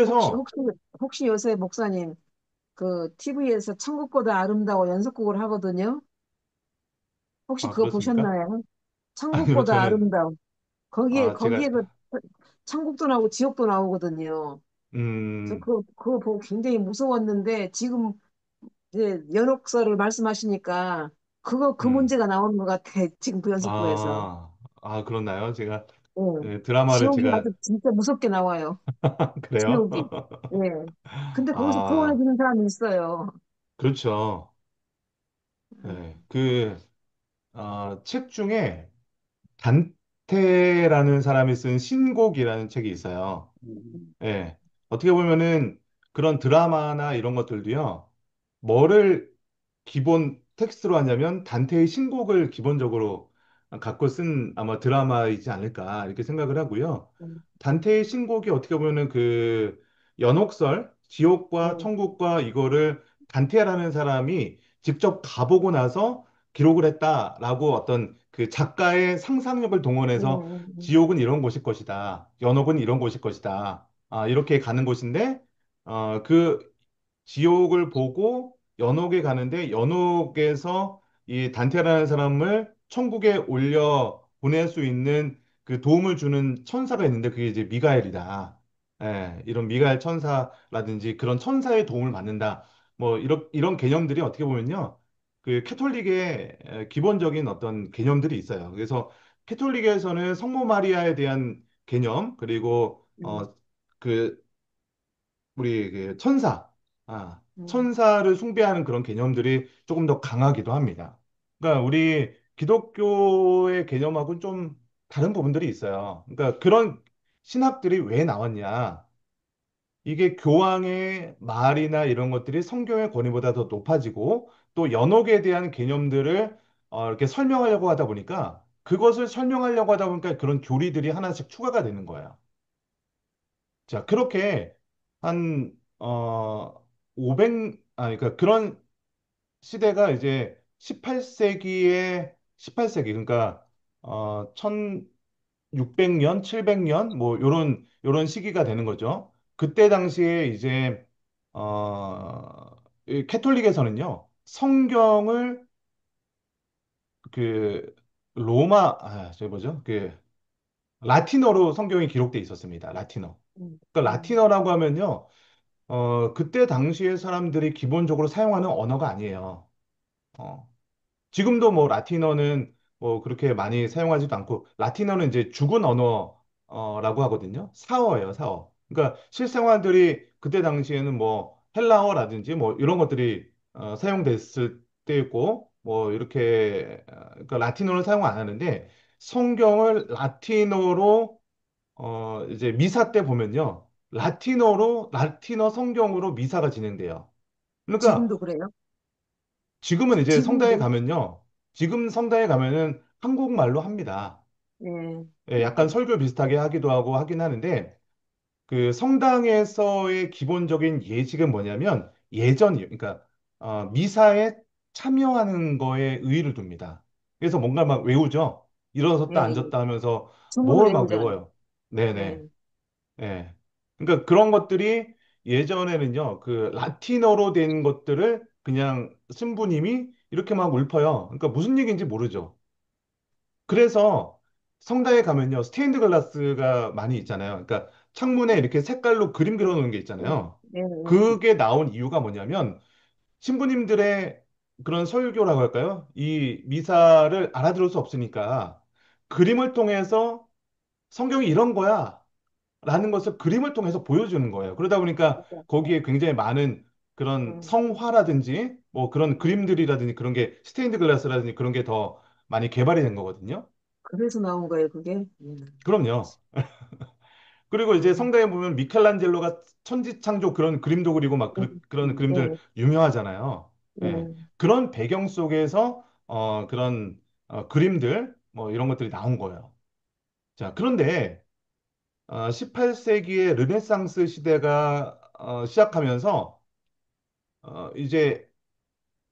혹시, 그래서 혹시, 혹시 요새 목사님, 그, TV에서 천국보다 아름다워 연속극을 하거든요? 혹시 그거 그렇습니까? 보셨나요? 아니요, 천국보다 저는 아름다워. 거기에 제가 그, 천국도 나오고 지옥도 나오거든요. 그래서 음, 그거 보고 굉장히 무서웠는데, 지금 이제 연옥설을 말씀하시니까, 그 음, 문제가 나오는 것 같아. 지금 그 연속극에서. 그렇나요? 제가 예. 드라마를 지옥이 제가 아주 진짜 무섭게 나와요. 그래요? 지옥이. 예. 근데 거기서 아, 구원해주는 사람이 있어요. 그렇죠. 네, 그 책 중에 단테라는 사람이 쓴 신곡이라는 책이 있어요. 음, 예. 어떻게 보면은 그런 드라마나 이런 것들도요, 뭐를 기본 텍스트로 하냐면 단테의 신곡을 기본적으로 갖고 쓴 아마 드라마이지 않을까 이렇게 생각을 하고요. 음, 단테의 신곡이 어떻게 보면은 그 연옥설, 지옥과 네. 천국과 이거를 단테라는 사람이 직접 가보고 나서 기록을 했다라고 어떤 그 작가의 상상력을 동원해서 지옥은 이런 곳일 것이다. 연옥은 이런 곳일 것이다. 이렇게 가는 곳인데, 그 지옥을 보고 연옥에 가는데, 연옥에서 이 단테라는 사람을 천국에 올려 보낼 수 있는 그 도움을 주는 천사가 있는데, 그게 이제 미가엘이다. 예, 이런 미가엘 천사라든지 그런 천사의 도움을 받는다. 뭐, 이런 개념들이 어떻게 보면요. 그 캐톨릭의 기본적인 어떤 개념들이 있어요. 그래서 캐톨릭에서는 성모 마리아에 대한 개념, 그리고 음, 그 우리 그 천사, 음, 천사를 숭배하는 그런 개념들이 조금 더 강하기도 합니다. 그러니까 우리 기독교의 개념하고는 좀 다른 부분들이 있어요. 그러니까 그런 신학들이 왜 나왔냐? 이게 교황의 말이나 이런 것들이 성경의 권위보다 더 높아지고 또 연옥에 대한 개념들을 이렇게 설명하려고 하다 보니까 그것을 설명하려고 하다 보니까 그런 교리들이 하나씩 추가가 되는 거예요. 자, 그렇게 한, 그러니까 그런 시대가 이제 18세기, 그러니까, 1600년, 700년, 뭐, 요런 시기가 되는 거죠. 그때 당시에 이제, 이 캐톨릭에서는요, 성경을 그, 저기 뭐죠? 라틴어로 성경이 기록돼 있었습니다. 라틴어. 음, 그러니까 음, 라틴어라고 하면요, 그때 당시에 사람들이 기본적으로 사용하는 언어가 아니에요. 어, 지금도 뭐 라틴어는 뭐 그렇게 많이 사용하지도 않고 라틴어는 이제 죽은 언어라고 하거든요. 사어예요, 사어. 그러니까 실생활들이 그때 당시에는 뭐 헬라어라든지 뭐 이런 것들이 사용됐을 때였고 뭐 이렇게 그러니까 라틴어를 사용 안 하는데 성경을 라틴어로 이제 미사 때 보면요. 라틴어 성경으로 미사가 진행돼요. 그러니까 지금도 그래요? 지금은 이제 성당에 지금도? 가면요. 지금 성당에 가면은 한국말로 합니다. 네. 예, 약간 설교 비슷하게 하기도 하고 하긴 하는데 그 성당에서의 기본적인 예식은 뭐냐면 예전이요. 그러니까 미사에 참여하는 거에 의의를 둡니다. 그래서 뭔가 막 외우죠. 일어섰다 예, 앉았다 하면서 성문을 뭘 막 외우잖아요. 외워요. 네네. 예, 예. 그러니까 그런 것들이 예전에는요, 그 라틴어로 된 것들을 그냥 신부님이 이렇게 막 읊어요. 그러니까 무슨 얘기인지 모르죠. 그래서 성당에 가면요, 스테인드 글라스가 많이 있잖아요. 그러니까 창문에 이렇게 색깔로 그림 그려놓은 게 예, 있잖아요. 예, 예. 그게 나온 이유가 뭐냐면 신부님들의 그런 설교라고 할까요? 이 미사를 알아들을 수 없으니까 그림을 통해서 성경이 이런 거야. 라는 것을 그림을 통해서 보여주는 거예요. 그러다 보니까 맞아. 거기에 굉장히 많은 그런 예, 성화라든지 뭐 그런 그림들이라든지 그런 게 스테인드 글라스라든지 그런 게 더 많이 개발이 된 거거든요. 그래서 나온 거예요, 그게? 그럼요. 그리고 이제 음, 성당에 보면 미켈란젤로가 천지창조 그런 그림도 그리고 막 런 그림들 예, 유명하잖아요. 예. 예. 그런 배경 속에서 그런 그림들 뭐 이런 것들이 나온 거예요. 자, 그런데 18세기의 르네상스 시대가 시작하면서 이제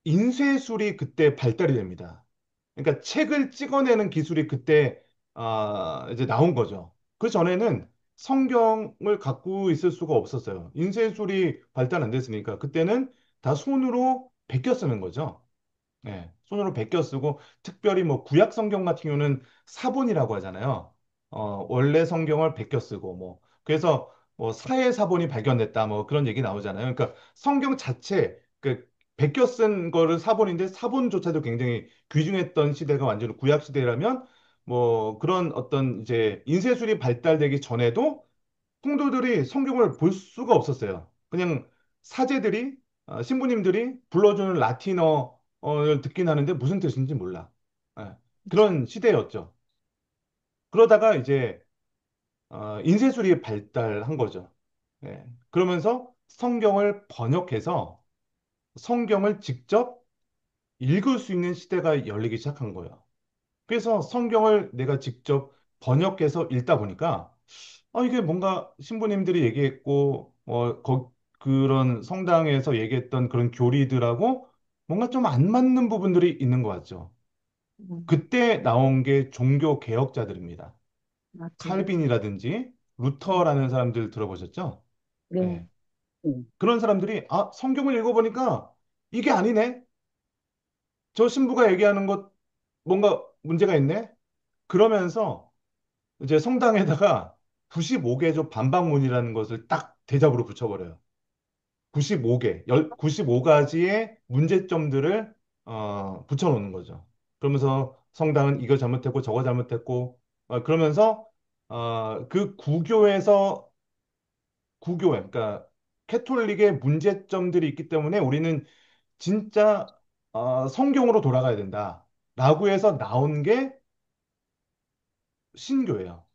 인쇄술이 그때 발달이 됩니다. 그러니까 책을 찍어내는 기술이 그때 이제 나온 거죠. 그 전에는 성경을 갖고 있을 수가 없었어요. 인쇄술이 발달 안 됐으니까 그때는 다 손으로 베껴 쓰는 거죠. 네, 손으로 베껴 쓰고 특별히 뭐 구약 성경 같은 경우는 사본이라고 하잖아요. 원래 성경을 베껴 쓰고 뭐 그래서 뭐 사해 사본이 발견됐다 뭐 그런 얘기 나오잖아요. 그러니까 성경 자체 그 베껴 쓴 거를 사본인데 사본조차도 굉장히 귀중했던 시대가 완전히 구약 시대라면 뭐 그런 어떤 이제 인쇄술이 발달되기 전에도 성도들이 성경을 볼 수가 없었어요. 그냥 사제들이, 신부님들이 불러주는 라틴어를 듣긴 하는데 무슨 뜻인지 몰라. 예, 그런 시대였죠. 그러다가 이제 인쇄술이 발달한 거죠. 예, 그러면서 성경을 번역해서 성경을 직접 읽을 수 있는 시대가 열리기 시작한 거예요. 그래서 성경을 내가 직접 번역해서 읽다 보니까 이게 뭔가 신부님들이 얘기했고, 그런 성당에서 얘기했던 그런 교리들하고 뭔가 좀 안 맞는 부분들이 있는 것 같죠. 음, 그때 나온 게 종교 개혁자들입니다. 맞죠. 칼빈이라든지 음, 루터라는 사람들 들어보셨죠? 네. 예. 음, 그런 사람들이 성경을 읽어보니까 이게 아니네. 저 신부가 얘기하는 것 뭔가 문제가 있네. 그러면서 이제 성당에다가 95개조 반박문이라는 것을 딱 대잡으로 붙여버려요. 95개, 95가지의 문제점들을 붙여놓는 거죠. 그러면서 성당은 이거 잘못했고 저거 잘못했고 그러면서 그 구교회, 그러니까 캐톨릭의 문제점들이 있기 때문에 우리는 진짜 성경으로 돌아가야 된다라고 해서 나온 게 신교예요.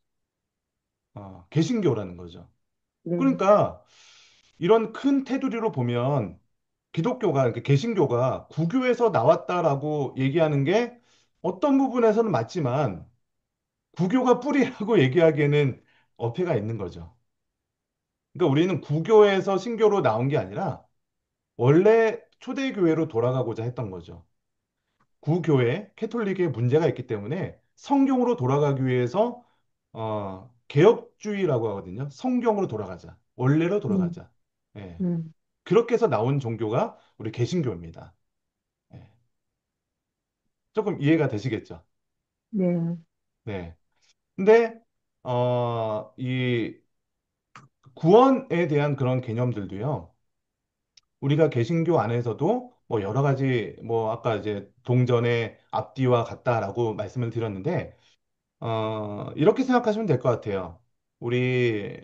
개신교라는 거죠. 네. 그러니까 이런 큰 테두리로 보면 기독교가, 그러니까 개신교가 구교에서 나왔다라고 얘기하는 게 어떤 부분에서는 맞지만 구교가 뿌리라고 얘기하기에는 어폐가 있는 거죠. 그러니까 우리는 구교에서 신교로 나온 게 아니라 원래 초대교회로 돌아가고자 했던 거죠. 구교회, 캐톨릭에 문제가 있기 때문에 성경으로 돌아가기 위해서 개혁주의라고 하거든요. 성경으로 돌아가자. 원래로 음, 돌아가자. 예. 음, 그렇게 해서 나온 종교가 우리 개신교입니다. 예. 조금 이해가 되시겠죠? 네. 네. 근데 이 구원에 대한 그런 개념들도요. 우리가 개신교 안에서도 뭐 여러 가지 뭐 아까 이제 동전의 앞뒤와 같다라고 말씀을 드렸는데 이렇게 생각하시면 될 것 같아요. 우리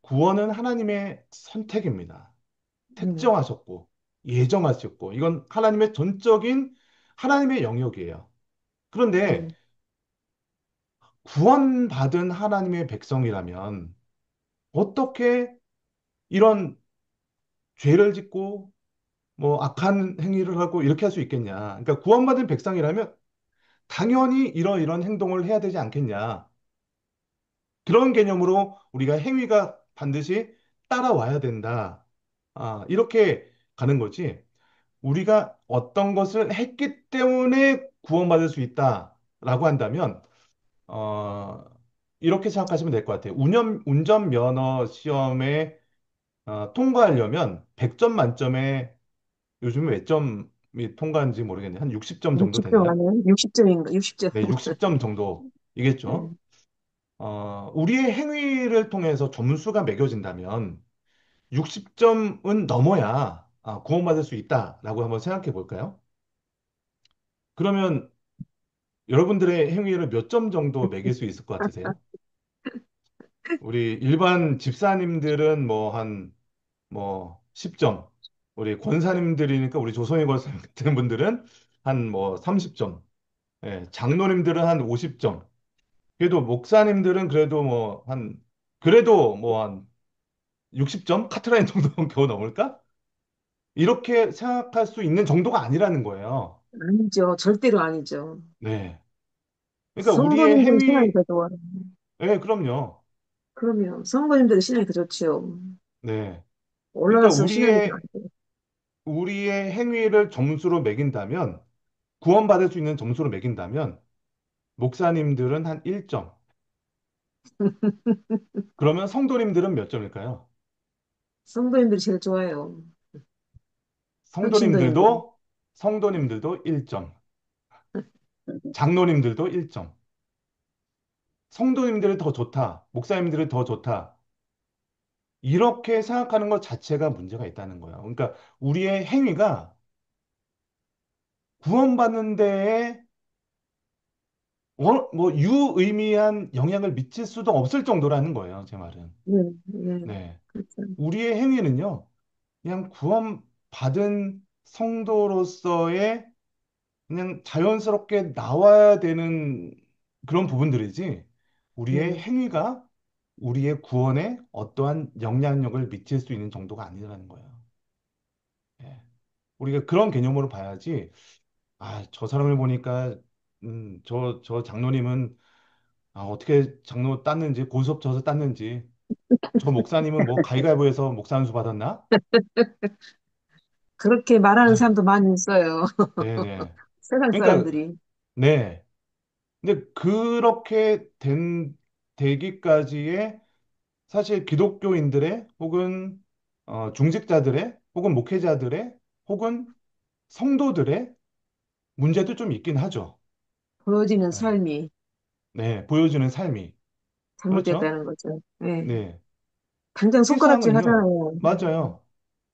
구원은 하나님의 선택입니다. 음, 택정하셨고 예정하셨고 이건 하나님의 전적인 하나님의 영역이에요. 그런데 네. 구원받은 하나님의 백성이라면 어떻게 이런 죄를 짓고 뭐 악한 행위를 하고 이렇게 할 수 있겠냐. 그러니까 구원받은 백성이라면 당연히 이런 행동을 해야 되지 않겠냐. 그런 개념으로 우리가 행위가 반드시 따라와야 된다. 이렇게 가는 거지. 우리가 어떤 것을 했기 때문에 구원받을 수 있다라고 한다면, 어, 이렇게 생각하시면 될 것 같아요. 운전면허 시험에 통과하려면 100점 만점에 요즘에 몇 점이 통과한지 모르겠네요. 한 60점 정도 60점 되나요? 안에 60점인가? 60점. 네, 60점 네. 정도이겠죠. 우리의 행위를 통해서 점수가 매겨진다면 60점은 넘어야 구원받을 수 있다라고 한번 생각해 볼까요? 그러면 여러분들의 행위를 몇 점 정도 매길 수 있을 것 같으세요? 우리 일반 집사님들은 뭐 10점, 우리 권사님들이니까 우리 조선의 권사님 같은 분들은 한 뭐 30점, 예, 장로님들은 한 50점, 그래도 목사님들은 그래도 뭐 한 60점? 카트라인 정도는 겨우 넘을까? 이렇게 생각할 수 있는 정도가 아니라는 거예요. 아니죠. 절대로 아니죠. 네. 그러니까 우리의 성도님들 신앙이 행위, 더 좋아요. 네, 그럼요. 그러면 성도님들 신앙이 더 좋죠. 네. 그러니까 올라갈수록 신앙이 더 안 돼요. 우리의 행위를 점수로 매긴다면, 구원받을 수 있는 점수로 매긴다면, 목사님들은 한 1점. 그러면 성도님들은 몇 점일까요? 성도님들이 제일 좋아요. 평신도님들. 성도님들도, 성도님들도 1점. 장로님들도 1점. 성도님들이 더 좋다. 목사님들이 더 좋다. 이렇게 생각하는 것 자체가 문제가 있다는 거예요. 그러니까 우리의 행위가 구원받는 데에 뭐 유의미한 영향을 미칠 수도 없을 정도라는 거예요. 제 말은. 네, 네. 네. 그렇죠. 우리의 행위는요, 그냥 구원받은 성도로서의 그냥 자연스럽게 나와야 되는 그런 부분들이지, 우리의 네. 행위가 우리의 구원에 어떠한 영향력을 미칠 수 있는 정도가 아니라는 거예요. 예. 우리가 그런 개념으로 봐야지, 저 사람을 보니까, 저 장로님은, 어떻게 장로 땄는지, 고수업 져서 땄는지, 저 목사님은 뭐 가위바위보해서 목사 안수 받았나? 그렇게 말하는 아, 사람도 많이 있어요. 네네. 세상 그러니까, 사람들이. 네. 근데 그렇게 되기까지의 사실 기독교인들의 혹은 중직자들의 혹은 목회자들의 혹은 성도들의 문제도 좀 있긴 하죠. 보여지는 네. 삶이 네. 보여주는 삶이. 그렇죠? 잘못됐다는 거죠. 네. 네. 당장 손가락질 세상은요. 하잖아요. 맞아요.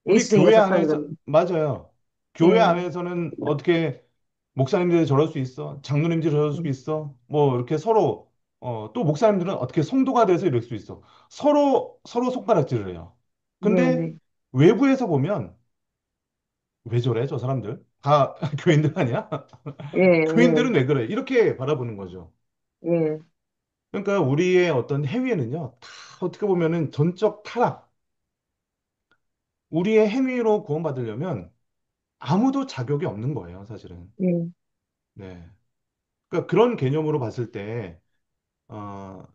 우리 예수쟁이 교회 같았다 안에서, 그러면. 맞아요. 교회 예. 안에서는 어떻게 목사님들이 저럴 수 있어? 장로님들이 저럴 수 음. 있어? 뭐 이렇게 서로, 또 목사님들은 어떻게 성도가 돼서 이럴 수 있어? 서로 손가락질을 해요. 네, 근데 네. 외부에서 보면 왜 저래? 저 사람들? 다 교인들 아니야? 예, 예, 교인들은 왜 그래? 이렇게 바라보는 거죠. 예, 그러니까 우리의 어떤 행위는요, 다 어떻게 보면은 전적 타락, 우리의 행위로 구원받으려면 아무도 자격이 없는 거예요, 사실은. 예. 네. 그러니까 그런 개념으로 봤을 때, 어,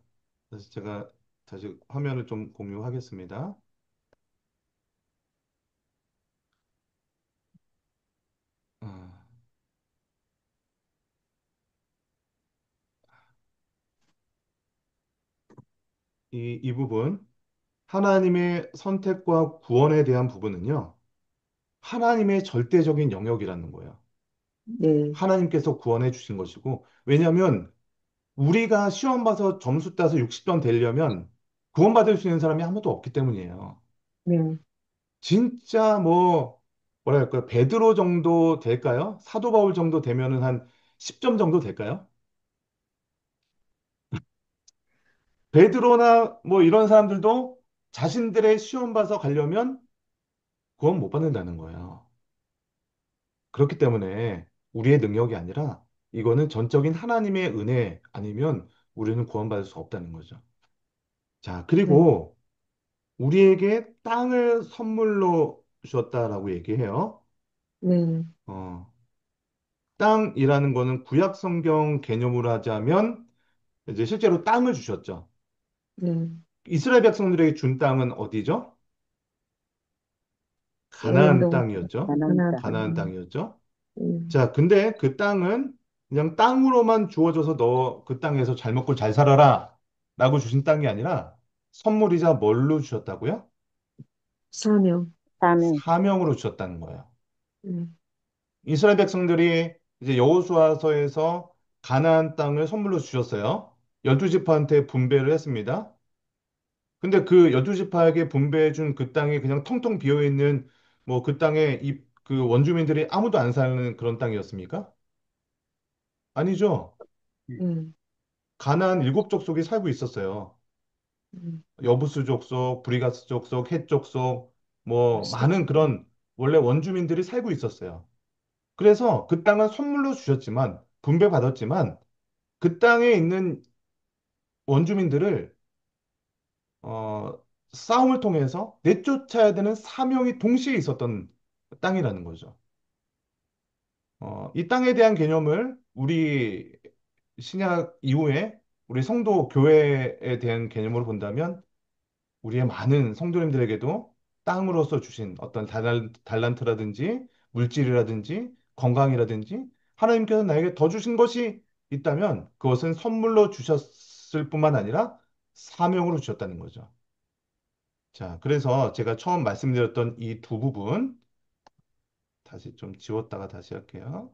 다시 제가 다시 화면을 좀 공유하겠습니다. 어, 이 부분, 하나님의 선택과 구원에 대한 부분은요, 하나님의 절대적인 영역이라는 거예요. 네, 하나님께서 구원해 주신 것이고, 왜냐하면 우리가 시험 봐서 점수 따서 60점 되려면 구원받을 수 있는 사람이 아무도 없기 때문이에요. 네. 진짜 뭐, 뭐라 할까요? 베드로 정도 될까요? 사도 바울 정도 되면은 한 10점 정도 될까요? 베드로나 뭐 이런 사람들도 자신들의 시험 봐서 가려면 구원 못 받는다는 거예요. 그렇기 때문에 우리의 능력이 아니라 이거는 전적인 하나님의 은혜 아니면 우리는 구원받을 수 없다는 거죠. 자, 네, 그리고 우리에게 땅을 선물로 주셨다라고 얘기해요. 네, 어, 땅이라는 거는 구약 성경 개념으로 하자면 이제 실제로 땅을 주셨죠. 네. 이스라엘 백성들에게 준 땅은 어디죠? 가나안 오랜동 땅이었죠. 가나안 하나 땅. 가나안 음, 땅이었죠. 음. 자, 근데 그 땅은 그냥 땅으로만 주어져서 너 그 땅에서 잘 먹고 잘 살아라 라고 주신 땅이 아니라 선물이자 뭘로 주셨다고요? 사명. 사명. 사명으로 주셨다는 거예요. 음, 이스라엘 백성들이 이제 여호수아서에서 가나안 땅을 선물로 주셨어요. 12지파한테 분배를 했습니다. 근데 그 12지파에게 분배해 준 그 땅이 그냥 텅텅 비어 있는 뭐 그 땅에 그 원주민들이 아무도 안 사는 그런 땅이었습니까? 아니죠. 음, 가나안 일곱 족속이 살고 있었어요. 음. 여부수 족속, 브리가스 족속, 헷 족속, 뭐 그렇죠. 많은 그런 원래 원주민들이 살고 있었어요. 그래서 그 땅은 선물로 주셨지만 분배받았지만 그 땅에 있는 원주민들을 싸움을 통해서 내쫓아야 되는 사명이 동시에 있었던 땅이라는 거죠. 이 땅에 대한 개념을 우리 신약 이후에 우리 성도 교회에 대한 개념으로 본다면 우리의 많은 성도님들에게도 땅으로서 주신 어떤 달란트라든지 물질이라든지 건강이라든지 하나님께서 나에게 더 주신 것이 있다면 그것은 선물로 주셨을 뿐만 아니라 사명으로 주셨다는 거죠. 자, 그래서 제가 처음 말씀드렸던 이 두 부분 다시 좀 지웠다가 다시 할게요.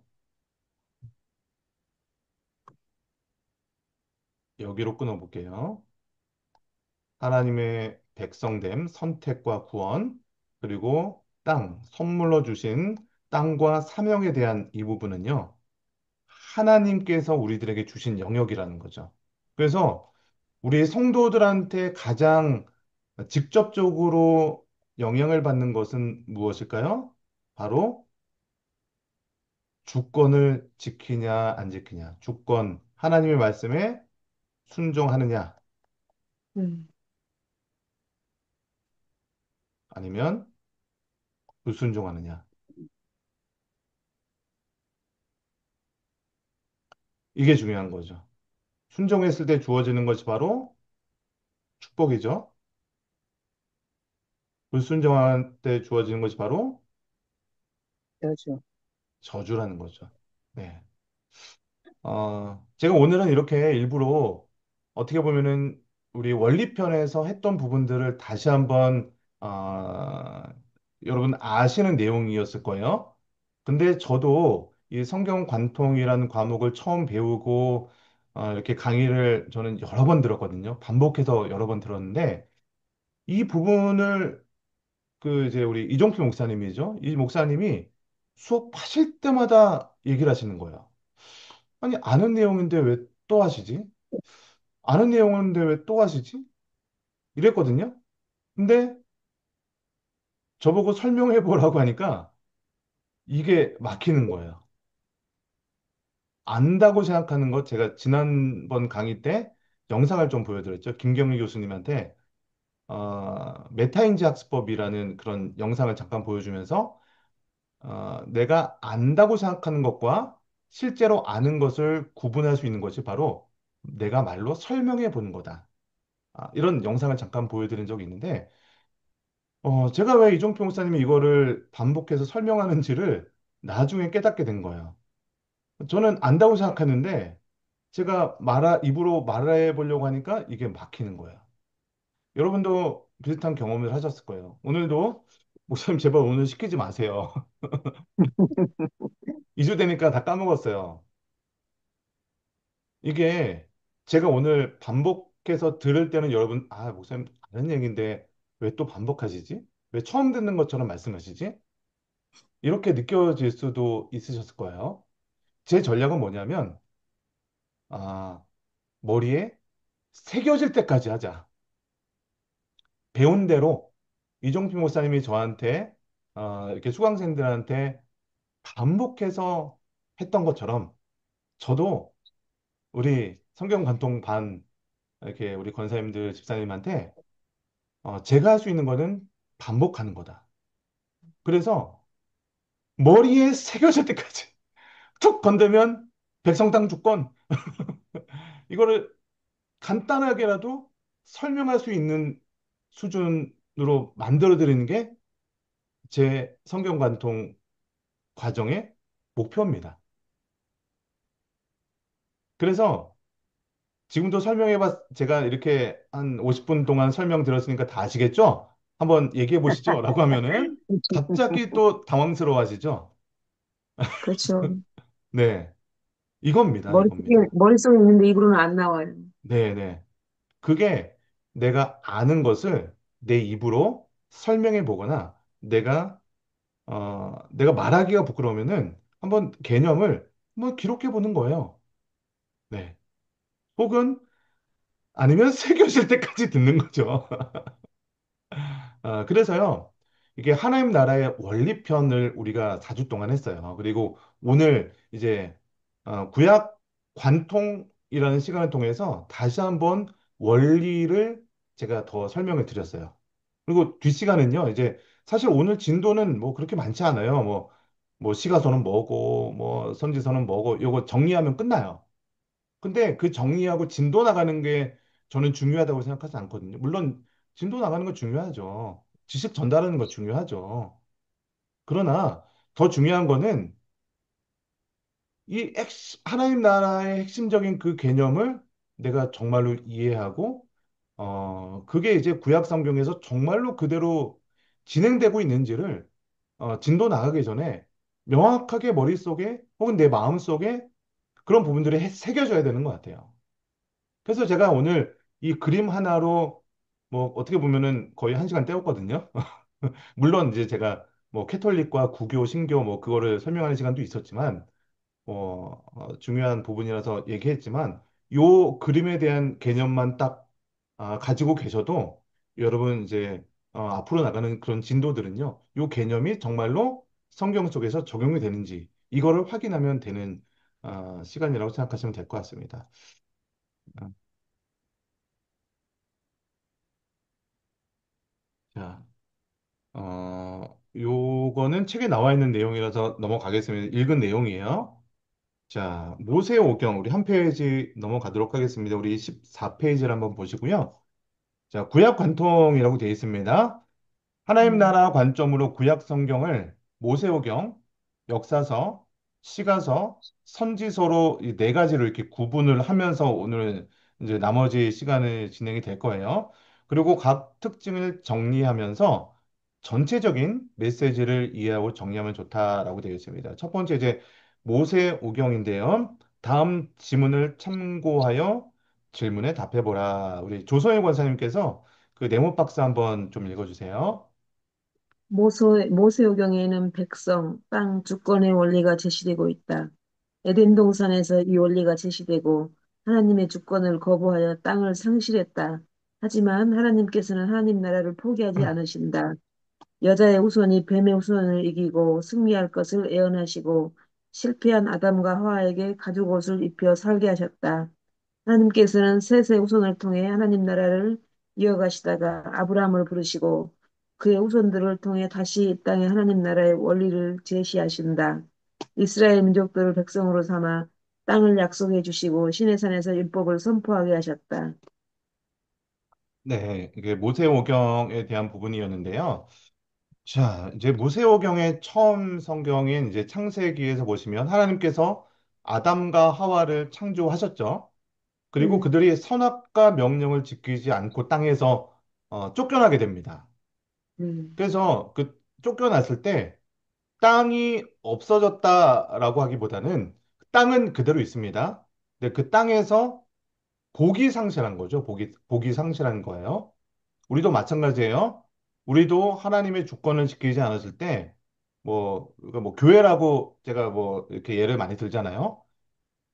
여기로 끊어볼게요. 하나님의 백성됨, 선택과 구원, 그리고 땅, 선물로 주신 땅과 사명에 대한 이 부분은요, 하나님께서 우리들에게 주신 영역이라는 거죠. 그래서 우리 성도들한테 가장 직접적으로 영향을 받는 것은 무엇일까요? 바로 주권을 지키냐, 안 지키냐. 주권, 하나님의 말씀에 순종하느냐, 음, 아니면 불순종하느냐. 이게 중요한 거죠. 순종했을 때 주어지는 것이 바로 축복이죠. 불순종할 때 주어지는 것이 바로 여주. 저주라는 거죠. 네. 제가 오늘은 이렇게 일부러 어떻게 보면은 우리 원리편에서 했던 부분들을 다시 한번, 어, 여러분 아시는 내용이었을 거예요. 근데 저도 이 성경 관통이라는 과목을 처음 배우고, 이렇게 강의를 저는 여러 번 들었거든요. 반복해서 여러 번 들었는데, 이 부분을 그 이제 우리 이종필 목사님이죠. 이 목사님이 수업하실 때마다 얘기를 하시는 거예요. 아니, 아는 내용인데 왜 또 하시지? 아는 내용인데 왜 또 하시지? 이랬거든요. 근데 저보고 설명해 보라고 하니까 이게 막히는 거예요. 안다고 생각하는 것, 제가 지난번 강의 때 영상을 좀 보여드렸죠. 김경리 교수님한테 메타인지 학습법이라는 그런 영상을 잠깐 보여주면서 내가 안다고 생각하는 것과 실제로 아는 것을 구분할 수 있는 것이 바로 내가 말로 설명해 보는 거다. 이런 영상을 잠깐 보여드린 적이 있는데, 제가 왜 이종표 목사님이 이거를 반복해서 설명하는지를 나중에 깨닫게 된 거예요. 저는 안다고 생각하는데, 제가 입으로 말해 보려고 하니까 이게 막히는 거예요. 여러분도 비슷한 경험을 하셨을 거예요. 오늘도, 목사님 제발 오늘 시키지 마세요. 2주 되니까 다 까먹었어요. 이게 제가 오늘 반복해서 들을 때는 여러분, 목사님 아는 얘기인데 왜 또 반복하시지? 왜 처음 듣는 것처럼 말씀하시지? 이렇게 느껴질 수도 있으셨을 거예요. 제 전략은 뭐냐면, 아, 머리에 새겨질 때까지 하자. 배운 대로 이종필 목사님이 저한테, 이렇게 수강생들한테 반복해서 했던 것처럼 저도 우리 성경관통반 이렇게 우리 권사님들 집사님한테 제가 할 수 있는 거는 반복하는 거다. 그래서 머리에 새겨질 때까지 툭 건들면 백성당 주권 이거를 간단하게라도 설명할 수 있는 수준으로 만들어 드리는 게 제 성경 관통 과정의 목표입니다. 그래서 지금도 제가 이렇게 한 50분 동안 설명 들었으니까 다 아시겠죠? 한번 얘기해 보시죠. 라고 하면은 갑자기 또 당황스러워 하시죠? 그렇죠. 네. 이겁니다. 이겁니다. 머릿속에 있는데 입으로는 안 나와요. 네네. 그게 내가 아는 것을 내 입으로 설명해 보거나 내가 말하기가 부끄러우면은 한번 개념을 한번 기록해 보는 거예요. 네. 혹은 아니면 새겨질 때까지 듣는 거죠. 그래서요, 이게 하나님 나라의 원리편을 우리가 4주 동안 했어요. 그리고 오늘 이제 구약 관통이라는 시간을 통해서 다시 한번 원리를 제가 더 설명을 드렸어요. 그리고 뒷시간은요, 이제 사실 오늘 진도는 뭐 그렇게 많지 않아요. 뭐 시가소는 뭐고, 뭐 선지서는 뭐고, 요거 정리하면 끝나요. 근데 그 정리하고 진도 나가는 게 저는 중요하다고 생각하지 않거든요. 물론 진도 나가는 건 중요하죠. 지식 전달하는 거 중요하죠. 그러나 더 중요한 거는 하나님 나라의 핵심적인 그 개념을 내가 정말로 이해하고, 그게 이제 구약 성경에서 정말로 그대로 진행되고 있는지를, 진도 나가기 전에 명확하게 머릿속에 혹은 내 마음속에 그런 부분들이 새겨져야 되는 것 같아요. 그래서 제가 오늘 이 그림 하나로 뭐 어떻게 보면은 거의 1시간 때웠거든요. 물론 이제 제가 뭐 캐톨릭과 구교, 신교 뭐 그거를 설명하는 시간도 있었지만 중요한 부분이라서 얘기했지만 요 그림에 대한 개념만 딱 가지고 계셔도 여러분 이제 앞으로 나가는 그런 진도들은요. 요 개념이 정말로 성경 속에서 적용이 되는지 이거를 확인하면 되는 시간이라고 생각하시면 될 것 같습니다. 어, 자. 요거는 책에 나와 있는 내용이라서 넘어가겠습니다. 읽은 내용이에요. 자, 모세오경, 우리 한 페이지 넘어가도록 하겠습니다. 우리 14페이지를 한번 보시고요. 자, 구약 관통이라고 되어 있습니다. 하나님 음, 나라 관점으로 구약 성경을 모세오경, 역사서, 시가서, 선지서로 이 네 가지를 이렇게 구분을 하면서 오늘 이제 나머지 시간을 진행이 될 거예요. 그리고 각 특징을 정리하면서 전체적인 메시지를 이해하고 정리하면 좋다라고 되어 있습니다. 첫 번째 이제 모세오경인데요. 다음 지문을 참고하여 질문에 답해보라. 우리 조성일 권사님께서 그 네모 박스 한번 좀 읽어주세요. 모세오경에는 백성, 땅, 주권의 원리가 제시되고 있다. 에덴 동산에서 이 원리가 제시되고 하나님의 주권을 거부하여 땅을 상실했다. 하지만 하나님께서는 하나님 나라를 포기하지 않으신다. 여자의 후손이 뱀의 후손을 이기고 승리할 것을 예언하시고 실패한 아담과 하와에게 가죽 옷을 입혀 살게 하셨다. 하나님께서는 셋의 후손을 통해 하나님 나라를 이어가시다가 아브라함을 부르시고 그의 후손들을 통해 다시 이 땅에 하나님 나라의 원리를 제시하신다. 이스라엘 민족들을 백성으로 삼아 땅을 약속해 주시고 시내 산에서 율법을 선포하게 하셨다. 네, 이게 모세오경에 대한 부분이었는데요. 자, 이제 모세오경의 처음 성경인 이제 창세기에서 보시면 하나님께서 아담과 하와를 창조하셨죠. 그리고 네, 그들이 선악과 명령을 지키지 않고 땅에서 쫓겨나게 됩니다. 네, 그래서 그 쫓겨났을 때 땅이 없어졌다라고 하기보다는 땅은 그대로 있습니다. 근데 그 땅에서 복이 상실한 거죠. 복이 상실한 거예요. 우리도 마찬가지예요. 우리도 하나님의 주권을 지키지 않았을 때, 그러니까 뭐 교회라고 제가 뭐 이렇게 예를 많이 들잖아요.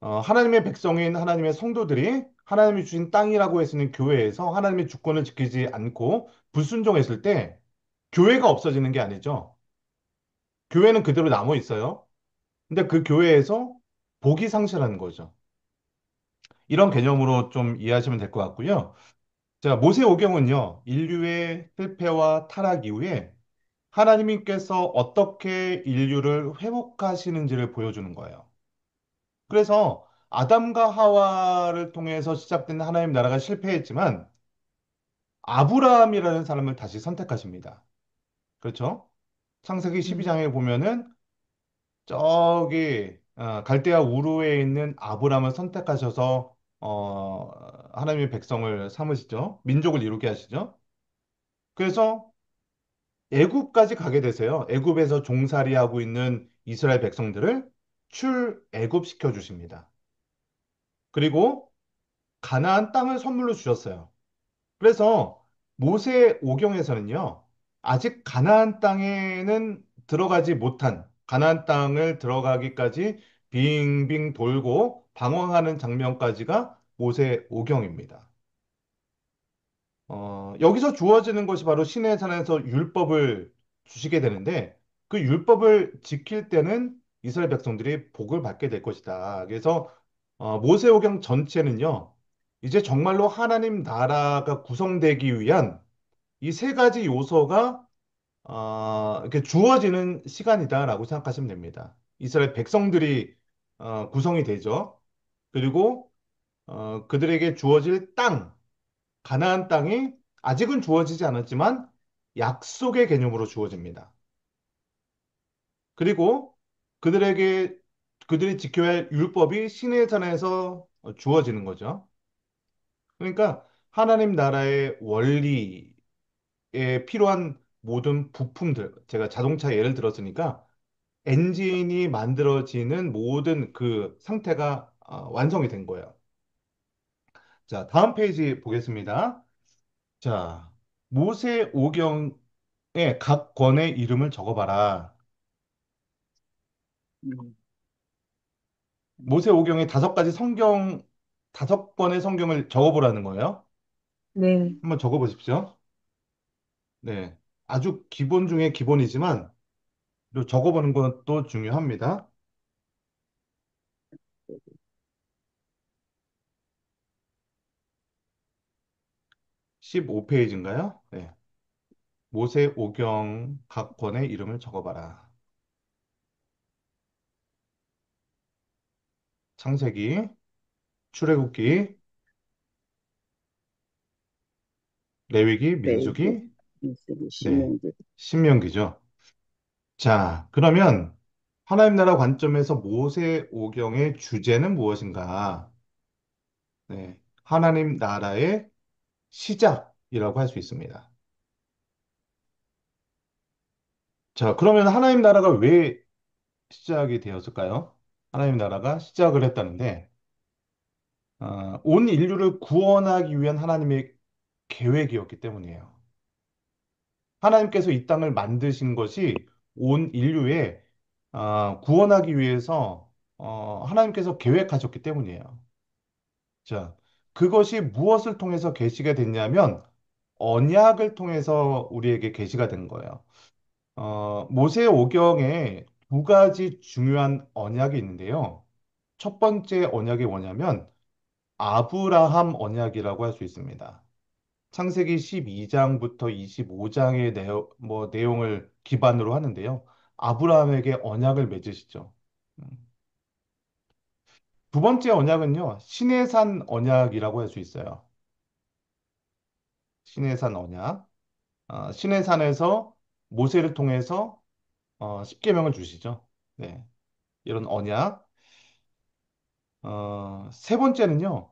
하나님의 백성인 하나님의 성도들이 하나님이 주신 땅이라고 했으니 교회에서 하나님의 주권을 지키지 않고 불순종했을 때, 교회가 없어지는 게 아니죠. 교회는 그대로 남아 있어요. 근데 그 교회에서 복이 상실하는 거죠. 이런 개념으로 좀 이해하시면 될 것 같고요. 자, 모세오경은요, 인류의 실패와 타락 이후에 하나님께서 어떻게 인류를 회복하시는지를 보여주는 거예요. 그래서 아담과 하와를 통해서 시작된 하나님 나라가 실패했지만 아브라함이라는 사람을 다시 선택하십니다. 그렇죠? 창세기 네, 12장에 보면은 저기 갈대아 우르에 있는 아브라함을 선택하셔서 하나님의 백성을 삼으시죠. 민족을 이루게 하시죠. 그래서 애굽까지 가게 되세요. 애굽에서 종살이하고 있는 이스라엘 백성들을 출애굽시켜 주십니다. 그리고 가나안 땅을 선물로 주셨어요. 그래서 모세 오경에서는요. 아직 가나안 땅에는 들어가지 못한 가나안 땅을 들어가기까지 빙빙 돌고 방황하는 장면까지가 모세 오경입니다. 여기서 주어지는 것이 바로 시내 산에서 율법을 주시게 되는데 그 율법을 지킬 때는 이스라엘 백성들이 복을 받게 될 것이다. 그래서 모세오경 전체는요, 이제 정말로 하나님 나라가 구성되기 위한 이 세 가지 요소가 이렇게 주어지는 시간이다라고 생각하시면 됩니다. 이스라엘 백성들이 구성이 되죠. 그리고 그들에게 주어질 땅, 가나안 땅이 아직은 주어지지 않았지만 약속의 개념으로 주어집니다. 그리고 그들에게 그들이 지켜야 할 율법이 시내산에서 주어지는 거죠. 그러니까 하나님 나라의 원리에 필요한 모든 부품들, 제가 자동차 예를 들었으니까 엔진이 만들어지는 모든 그 상태가 완성이 된 거예요. 자, 다음 페이지 보겠습니다. 자, 모세오경의 각 권의 이름을 적어봐라. 음, 모세오경의 다섯 가지 성경, 다섯 권의 성경을 적어보라는 거예요. 네, 한번 적어보십시오. 네. 아주 기본 중에 기본이지만, 또 적어보는 것도 중요합니다. 15페이지인가요? 네. 모세오경 각 권의 이름을 적어봐라. 창세기, 출애굽기, 레위기, 레위기, 민수기, 민수기, 네. 신명기. 신명기죠. 자, 그러면 하나님 나라 관점에서 모세 오경의 주제는 무엇인가? 네, 하나님 나라의 시작이라고 할 수 있습니다. 자, 그러면 하나님 나라가 왜 시작이 되었을까요? 하나님 나라가 시작을 했다는데, 온 인류를 구원하기 위한 하나님의 계획이었기 때문이에요. 하나님께서 이 땅을 만드신 것이 온 인류의 구원하기 위해서 하나님께서 계획하셨기 때문이에요. 자, 그것이 무엇을 통해서 계시가 됐냐면 언약을 통해서 우리에게 계시가 된 거예요. 모세 오경에 두 가지 중요한 언약이 있는데요. 첫 번째 언약이 뭐냐면 아브라함 언약이라고 할 수 있습니다. 창세기 12장부터 25장의 내용을 기반으로 하는데요. 아브라함에게 언약을 맺으시죠. 음. 두 번째 언약은요, 시내산 언약이라고 할 수 있어요. 시내산 언약. 시내산에서 모세를 통해서 십계명을 주시죠. 네, 이런 언약. 세 번째는요,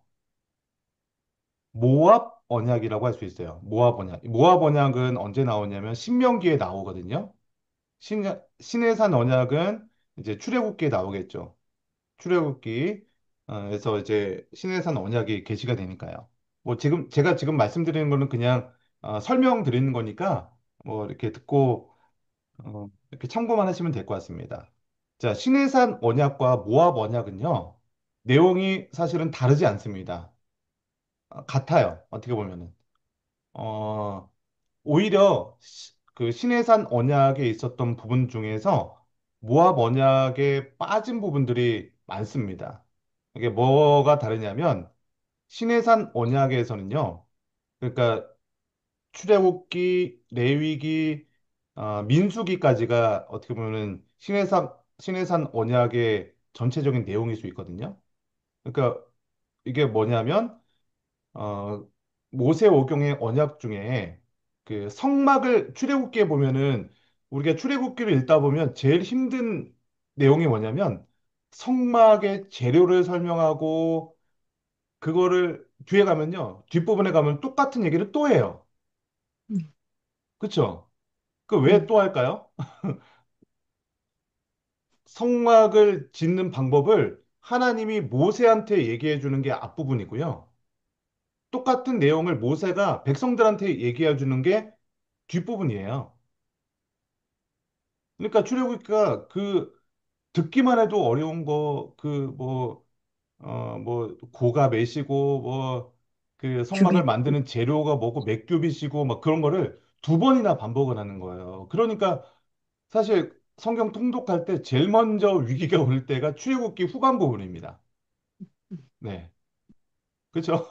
모압 언약이라고 할 수 있어요. 모압 언약. 모압 언약은 언제 나오냐면 신명기에 나오거든요. 신해산 언약은 이제 출애굽기에 나오겠죠. 출애굽기에서 이제 신해산 언약이 게시가 되니까요. 뭐 제가 지금 말씀드리는 거는 그냥 설명드리는 거니까 뭐 이렇게 듣고 이렇게 참고만 하시면 될 것 같습니다. 자, 신해산 언약과 모압 언약은요. 내용이 사실은 다르지 않습니다. 같아요. 어떻게 보면은. 어, 오히려 그 신해산 언약에 있었던 부분 중에서 모압 언약에 빠진 부분들이 많습니다. 이게 뭐가 다르냐면 신해산 언약에서는요. 그러니까 출애굽기, 레위기, 민수기까지가 어떻게 보면은 신해산 언약의 전체적인 내용일 수 있거든요. 그러니까 이게 뭐냐면 어, 모세오경의 언약 중에 그 성막을 출애굽기에 보면은 우리가 출애굽기를 읽다 보면 제일 힘든 내용이 뭐냐면 성막의 재료를 설명하고 그거를 뒤에 가면요. 뒷부분에 가면 똑같은 얘기를 또 해요. 음, 그쵸? 그 왜 음, 또 할까요? 성막을 짓는 방법을 하나님이 모세한테 얘기해 주는 게 앞부분이고요. 똑같은 내용을 모세가 백성들한테 얘기해 주는 게 뒷부분이에요. 그러니까 출애굽기가 그 듣기만 해도 어려운 거 그 뭐 고가 매시고 뭐 그 성막을 규빗. 만드는 재료가 뭐고 맥규빗이고 막 그런 거를 두 번이나 반복을 하는 거예요. 그러니까 사실 성경 통독할 때 제일 먼저 위기가 올 때가 출애굽기 후반 부분입니다. 네. 그렇죠?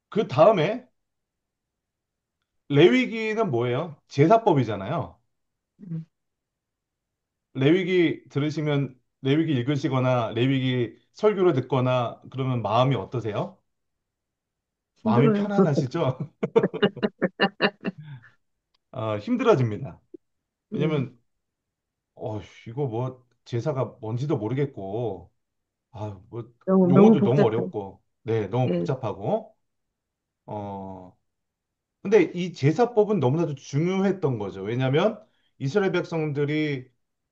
그 다음에 레위기는 뭐예요? 제사법이잖아요. 음, 레위기 들으시면 레위기 읽으시거나 레위기 설교를 듣거나 그러면 마음이 어떠세요? 마음이 힘들어요. 편안하시죠? 힘들어집니다. 음, 왜냐면 이거 뭐 제사가 뭔지도 모르겠고 뭐 너무 용어도 너무 복잡해. 어렵고 네, 너무 예, 복잡하고 어 근데 이 제사법은 너무나도 중요했던 거죠. 왜냐하면 이스라엘 백성들이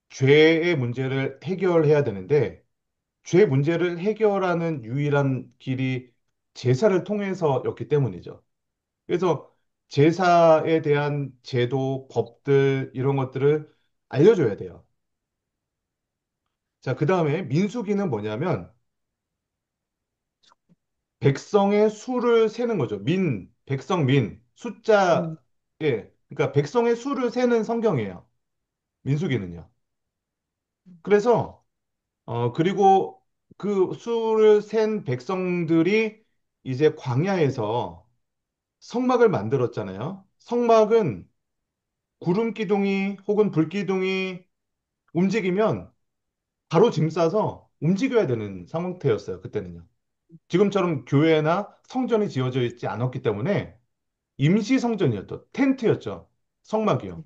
죄의 문제를 해결해야 되는데 죄 문제를 해결하는 유일한 길이 제사를 통해서였기 때문이죠. 그래서 제사에 대한 제도, 법들, 이런 것들을 알려줘야 돼요. 자, 그 다음에 민수기는 뭐냐면 백성의 수를 세는 거죠. 백성 숫자에, 음, 그러니까 백성의 수를 세는 성경이에요. 민수기는요. 그래서, 그리고 그 수를 센 백성들이 이제 광야에서 성막을 만들었잖아요. 성막은 구름 기둥이 혹은 불 기둥이 움직이면 바로 짐 싸서 움직여야 되는 상태였어요. 그때는요. 지금처럼 교회나 성전이 지어져 있지 않았기 때문에 임시 성전이었죠. 텐트였죠. 성막이요.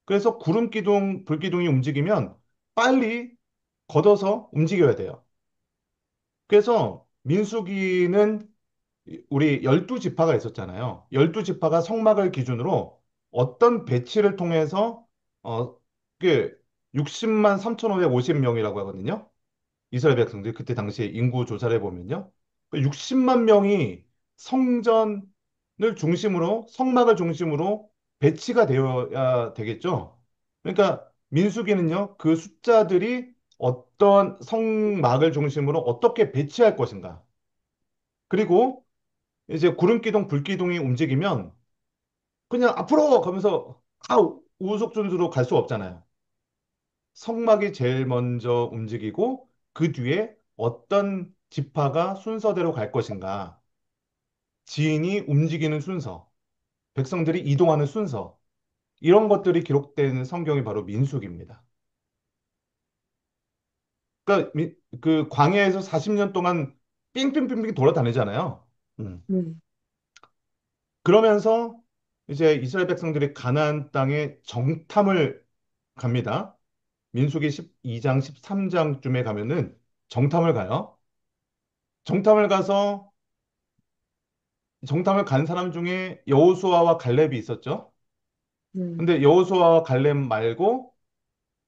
그래서 구름 기둥, 불 기둥이 움직이면 빨리 걷어서 움직여야 돼요. 그래서 민수기는 우리 12지파가 있었잖아요. 12지파가 성막을 기준으로 어떤 배치를 통해서 어, 그 60만 3,550명이라고 하거든요. 이스라엘 백성들이 그때 당시에 인구 조사를 해보면요. 60만 명이 성전을 중심으로, 성막을 중심으로 배치가 되어야 되겠죠. 그러니까 민수기는요, 그 숫자들이 어떤 성막을 중심으로 어떻게 배치할 것인가. 그리고 이제 구름기둥, 불기둥이 움직이면 그냥 앞으로 가면서 우후속순수로 갈 수 없잖아요. 성막이 제일 먼저 움직이고 그 뒤에 어떤 지파가 순서대로 갈 것인가. 지인이 움직이는 순서, 백성들이 이동하는 순서, 이런 것들이 기록된 성경이 바로 민수기입니다. 그러니까 그 광야에서 40년 동안 삥삥삥삥 돌아다니잖아요. 음. 네. 그러면서 이제 이스라엘 백성들이 가나안 땅에 정탐을 갑니다. 민수기 12장, 13장쯤에 가면은 정탐을 가요. 정탐을 가서 정탐을 간 사람 중에 여호수아와 갈렙이 있었죠. 네. 근데 여호수아와 갈렙 말고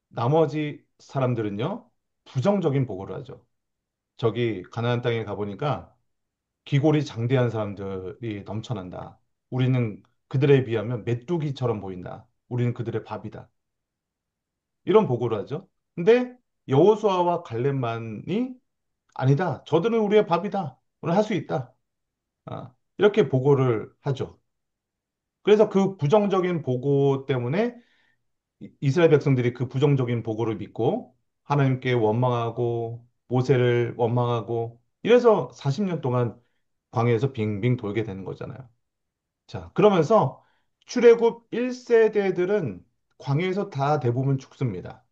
나머지 사람들은요, 부정적인 보고를 하죠. 저기 가나안 땅에 가보니까 기골이 장대한 사람들이 넘쳐난다. 우리는 그들에 비하면 메뚜기처럼 보인다. 우리는 그들의 밥이다. 이런 보고를 하죠. 근데 여호수아와 갈렙만이 아니다. 저들은 우리의 밥이다. 우리는 할 수 있다. 이렇게 보고를 하죠. 그래서 그 부정적인 보고 때문에 이스라엘 백성들이 그 부정적인 보고를 믿고 하나님께 원망하고 모세를 원망하고 이래서 40년 동안 광야에서 빙빙 돌게 되는 거잖아요. 자, 그러면서 출애굽 1세대들은 광야에서 다 대부분 죽습니다.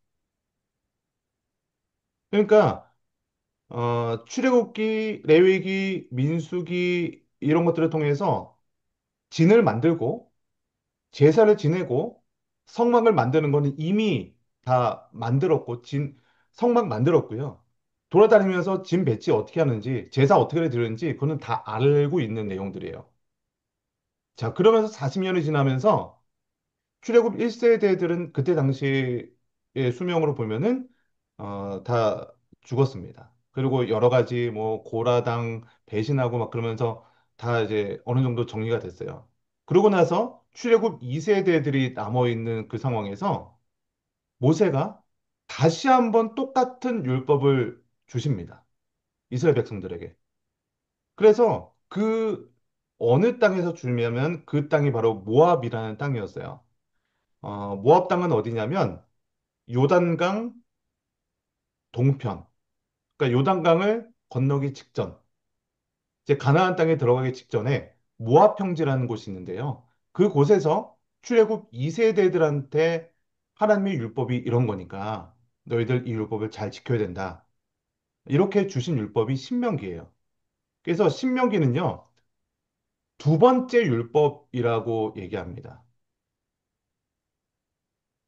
그러니까 출애굽기, 레위기, 민수기 이런 것들을 통해서 진을 만들고 제사를 지내고 성막을 만드는 거는 이미 다 만들었고 성막 만들었고요. 돌아다니면서 진 배치 어떻게 하는지 제사 어떻게 드리는지 그거는 다 알고 있는 내용들이에요. 자, 그러면서 40년이 지나면서 출애굽 1세대들은 그때 당시의 수명으로 보면은 다 죽었습니다. 그리고 여러 가지 뭐 고라당 배신하고 막 그러면서 다 이제 어느 정도 정리가 됐어요. 그러고 나서 출애굽 2세대들이 남아 있는 그 상황에서 모세가 다시 한번 똑같은 율법을 주십니다. 이스라엘 백성들에게. 그래서 그 어느 땅에서 주냐면 그 땅이 바로 모압이라는 땅이었어요. 모압 땅은 어디냐면 요단강 동편. 그러니까 요단강을 건너기 직전, 이제 가나안 땅에 들어가기 직전에 모압 평지라는 곳이 있는데요. 그곳에서 출애굽 2세대들한테 하나님의 율법이 이런 거니까 너희들 이 율법을 잘 지켜야 된다. 이렇게 주신 율법이 신명기예요. 그래서 신명기는요, 두 번째 율법이라고 얘기합니다.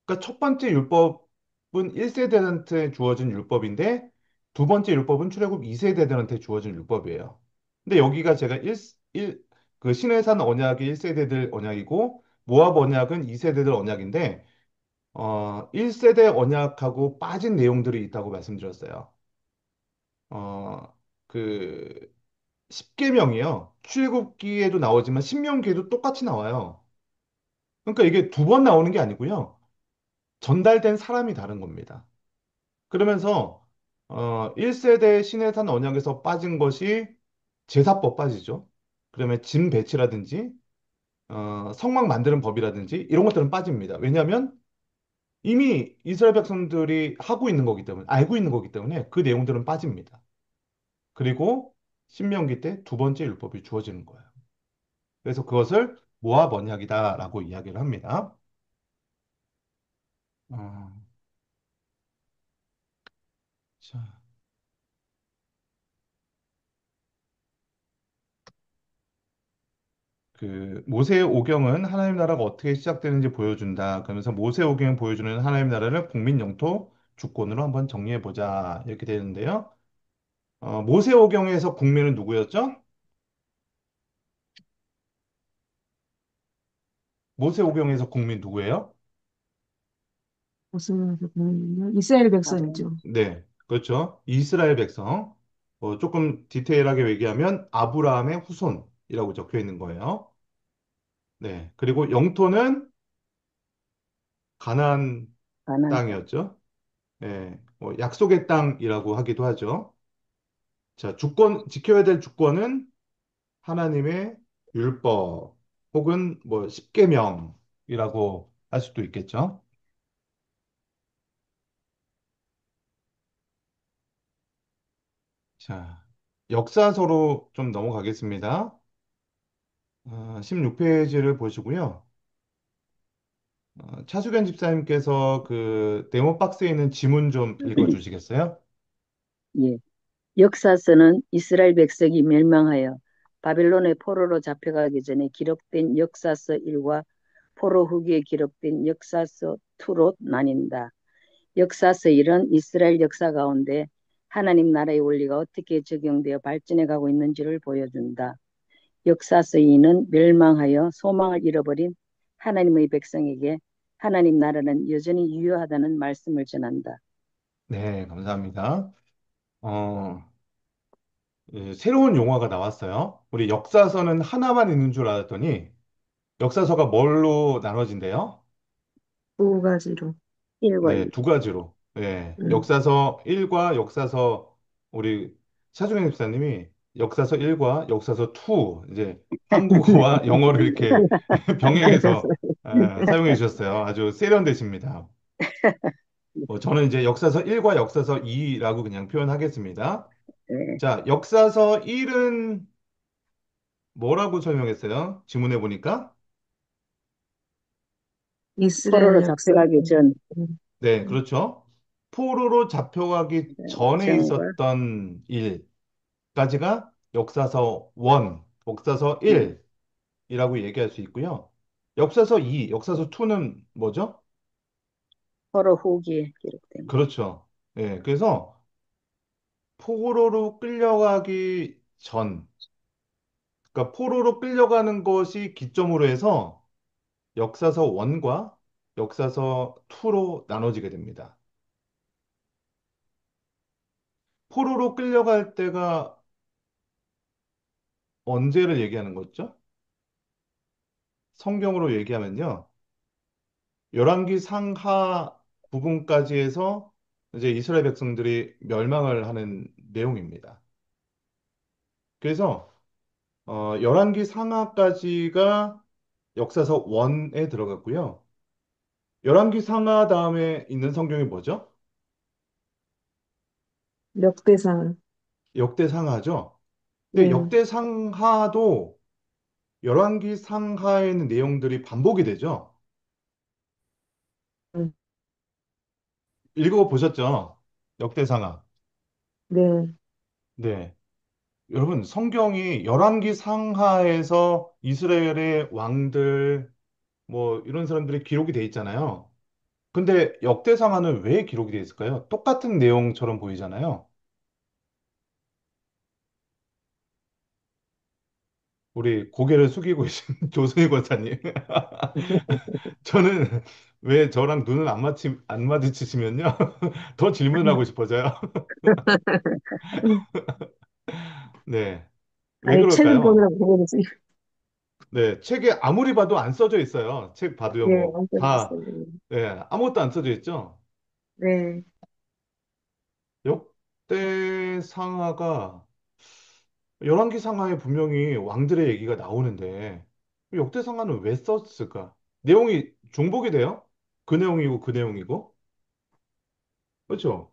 그러니까 첫 번째 율법은 1세대들한테 주어진 율법인데 두 번째 율법은 출애굽 2세대들한테 주어진 율법이에요. 근데 여기가 제가 그 신해산 언약이 1세대들 언약이고 모압 언약은 2세대들 언약인데 1세대 언약하고 빠진 내용들이 있다고 말씀드렸어요. 어, 그 10계명이요. 출애굽기에도 나오지만 신명기에도 똑같이 나와요. 그러니까 이게 두 번 나오는 게 아니고요. 전달된 사람이 다른 겁니다. 그러면서 1세대 신해산 언약에서 빠진 것이 제사법 빠지죠. 그러면 진 배치라든지 성막 만드는 법이라든지 이런 것들은 빠집니다. 왜냐하면 이미 이스라엘 백성들이 하고 있는 거기 때문에 알고 있는 거기 때문에 그 내용들은 빠집니다. 그리고 신명기 때 두 번째 율법이 주어지는 거예요. 그래서 그것을 모압 언약이다라고 이야기를 합니다. 어, 자. 그 모세의 오경은 하나님 나라가 어떻게 시작되는지 보여준다. 그러면서 모세의 오경이 보여주는 하나님 나라를 국민 영토 주권으로 한번 정리해 보자. 이렇게 되는데요. 모세오경에서 국민은 누구였죠? 모세오경에서 국민 누구예요? 무슨 부분이요? 이스라엘 백성이죠. 네, 그렇죠. 이스라엘 백성. 조금 디테일하게 얘기하면 아브라함의 후손이라고 적혀 있는 거예요. 네, 그리고 영토는 가나안 가난 땅. 땅이었죠. 네, 약속의 땅이라고 하기도 하죠. 자, 지켜야 될 주권은 하나님의 율법 혹은 뭐 십계명이라고 할 수도 있겠죠. 자, 역사서로 좀 넘어가겠습니다. 16페이지를 보시고요. 차수견 집사님께서 그 네모 박스에 있는 지문 좀 읽어 주시겠어요? 예. 역사서는 이스라엘 백성이 멸망하여 바빌론의 포로로 잡혀가기 전에 기록된 역사서 1과 포로 후기에 기록된 역사서 2로 나뉜다. 역사서 1은 이스라엘 역사 가운데 하나님 나라의 원리가 어떻게 적용되어 발전해 가고 있는지를 보여준다. 역사서 2는 멸망하여 소망을 잃어버린 하나님의 백성에게 하나님 나라는 여전히 유효하다는 말씀을 전한다. 네, 감사합니다. 어, 새로운 용어가 나왔어요. 우리 역사서는 하나만 있는 줄 알았더니 역사서가 뭘로 나눠진대요? 두 가지로. 1과 네, 2. 두 가지로. 네, 음. 역사서 1과 역사서 우리 차중현 집사님이 역사서 1과 역사서 2 이제 한국어와 영어를 이렇게 병행해서 사용해 주셨어요. 아주 세련되십니다. 저는 이제 역사서 1과 역사서 2라고 그냥 표현하겠습니다. 네. 자, 역사서 1은 뭐라고 설명했어요? 지문해 보니까. 이스라엘 포로로 역사. 잡혀가기 전 네, 그렇죠. 포로로 잡혀가기 전에 전과 있었던 일까지가 역사서 1, 역사서 음, 1이라고 얘기할 수 있고요. 역사서 2, 역사서 2는 뭐죠? 포로 후기에 기록된 것. 그렇죠. 예, 그래서 포로로 끌려가기 전, 그러니까 포로로 끌려가는 것이 기점으로 해서 역사서 1과 역사서 2로 나눠지게 됩니다. 포로로 끌려갈 때가 언제를 얘기하는 거죠? 성경으로 얘기하면요. 열왕기 상하 부분까지 해서 이제 이스라엘 백성들이 멸망을 하는 내용입니다. 그래서 열왕기 상하까지가 역사서 1에 들어갔고요. 열왕기 상하 다음에 있는 성경이 뭐죠? 역대상. 역대 상하죠. 근데 네. 역대 상하도 열왕기 상하에 있는 내용들이 반복이 되죠. 음. 읽어보셨죠? 역대 상하. 네. 네. 여러분, 성경이 열왕기 상하에서 이스라엘의 왕들, 뭐, 이런 사람들이 기록이 돼 있잖아요. 근데 역대 상하는 왜 기록이 돼 있을까요? 똑같은 내용처럼 보이잖아요. 우리 고개를 숙이고 계신 조선희 권사님. 저는 왜 저랑 눈을 안 마주치시면요. 더 질문하고 싶어져요. 네. 왜 아니, 책을 그럴까요? 보느라고 보겠지. 네. 책에 아무리 봐도 안 써져 있어요. 책 봐도요, 네, 뭐. 완전 다, 있어요. 네. 아무것도 안 써져 있죠. 네. 역대 상하가 열왕기 상하에 분명히 왕들의 얘기가 나오는데 역대 상하는 왜 썼을까? 내용이 중복이 돼요? 그 내용이고 그 내용이고 그렇죠?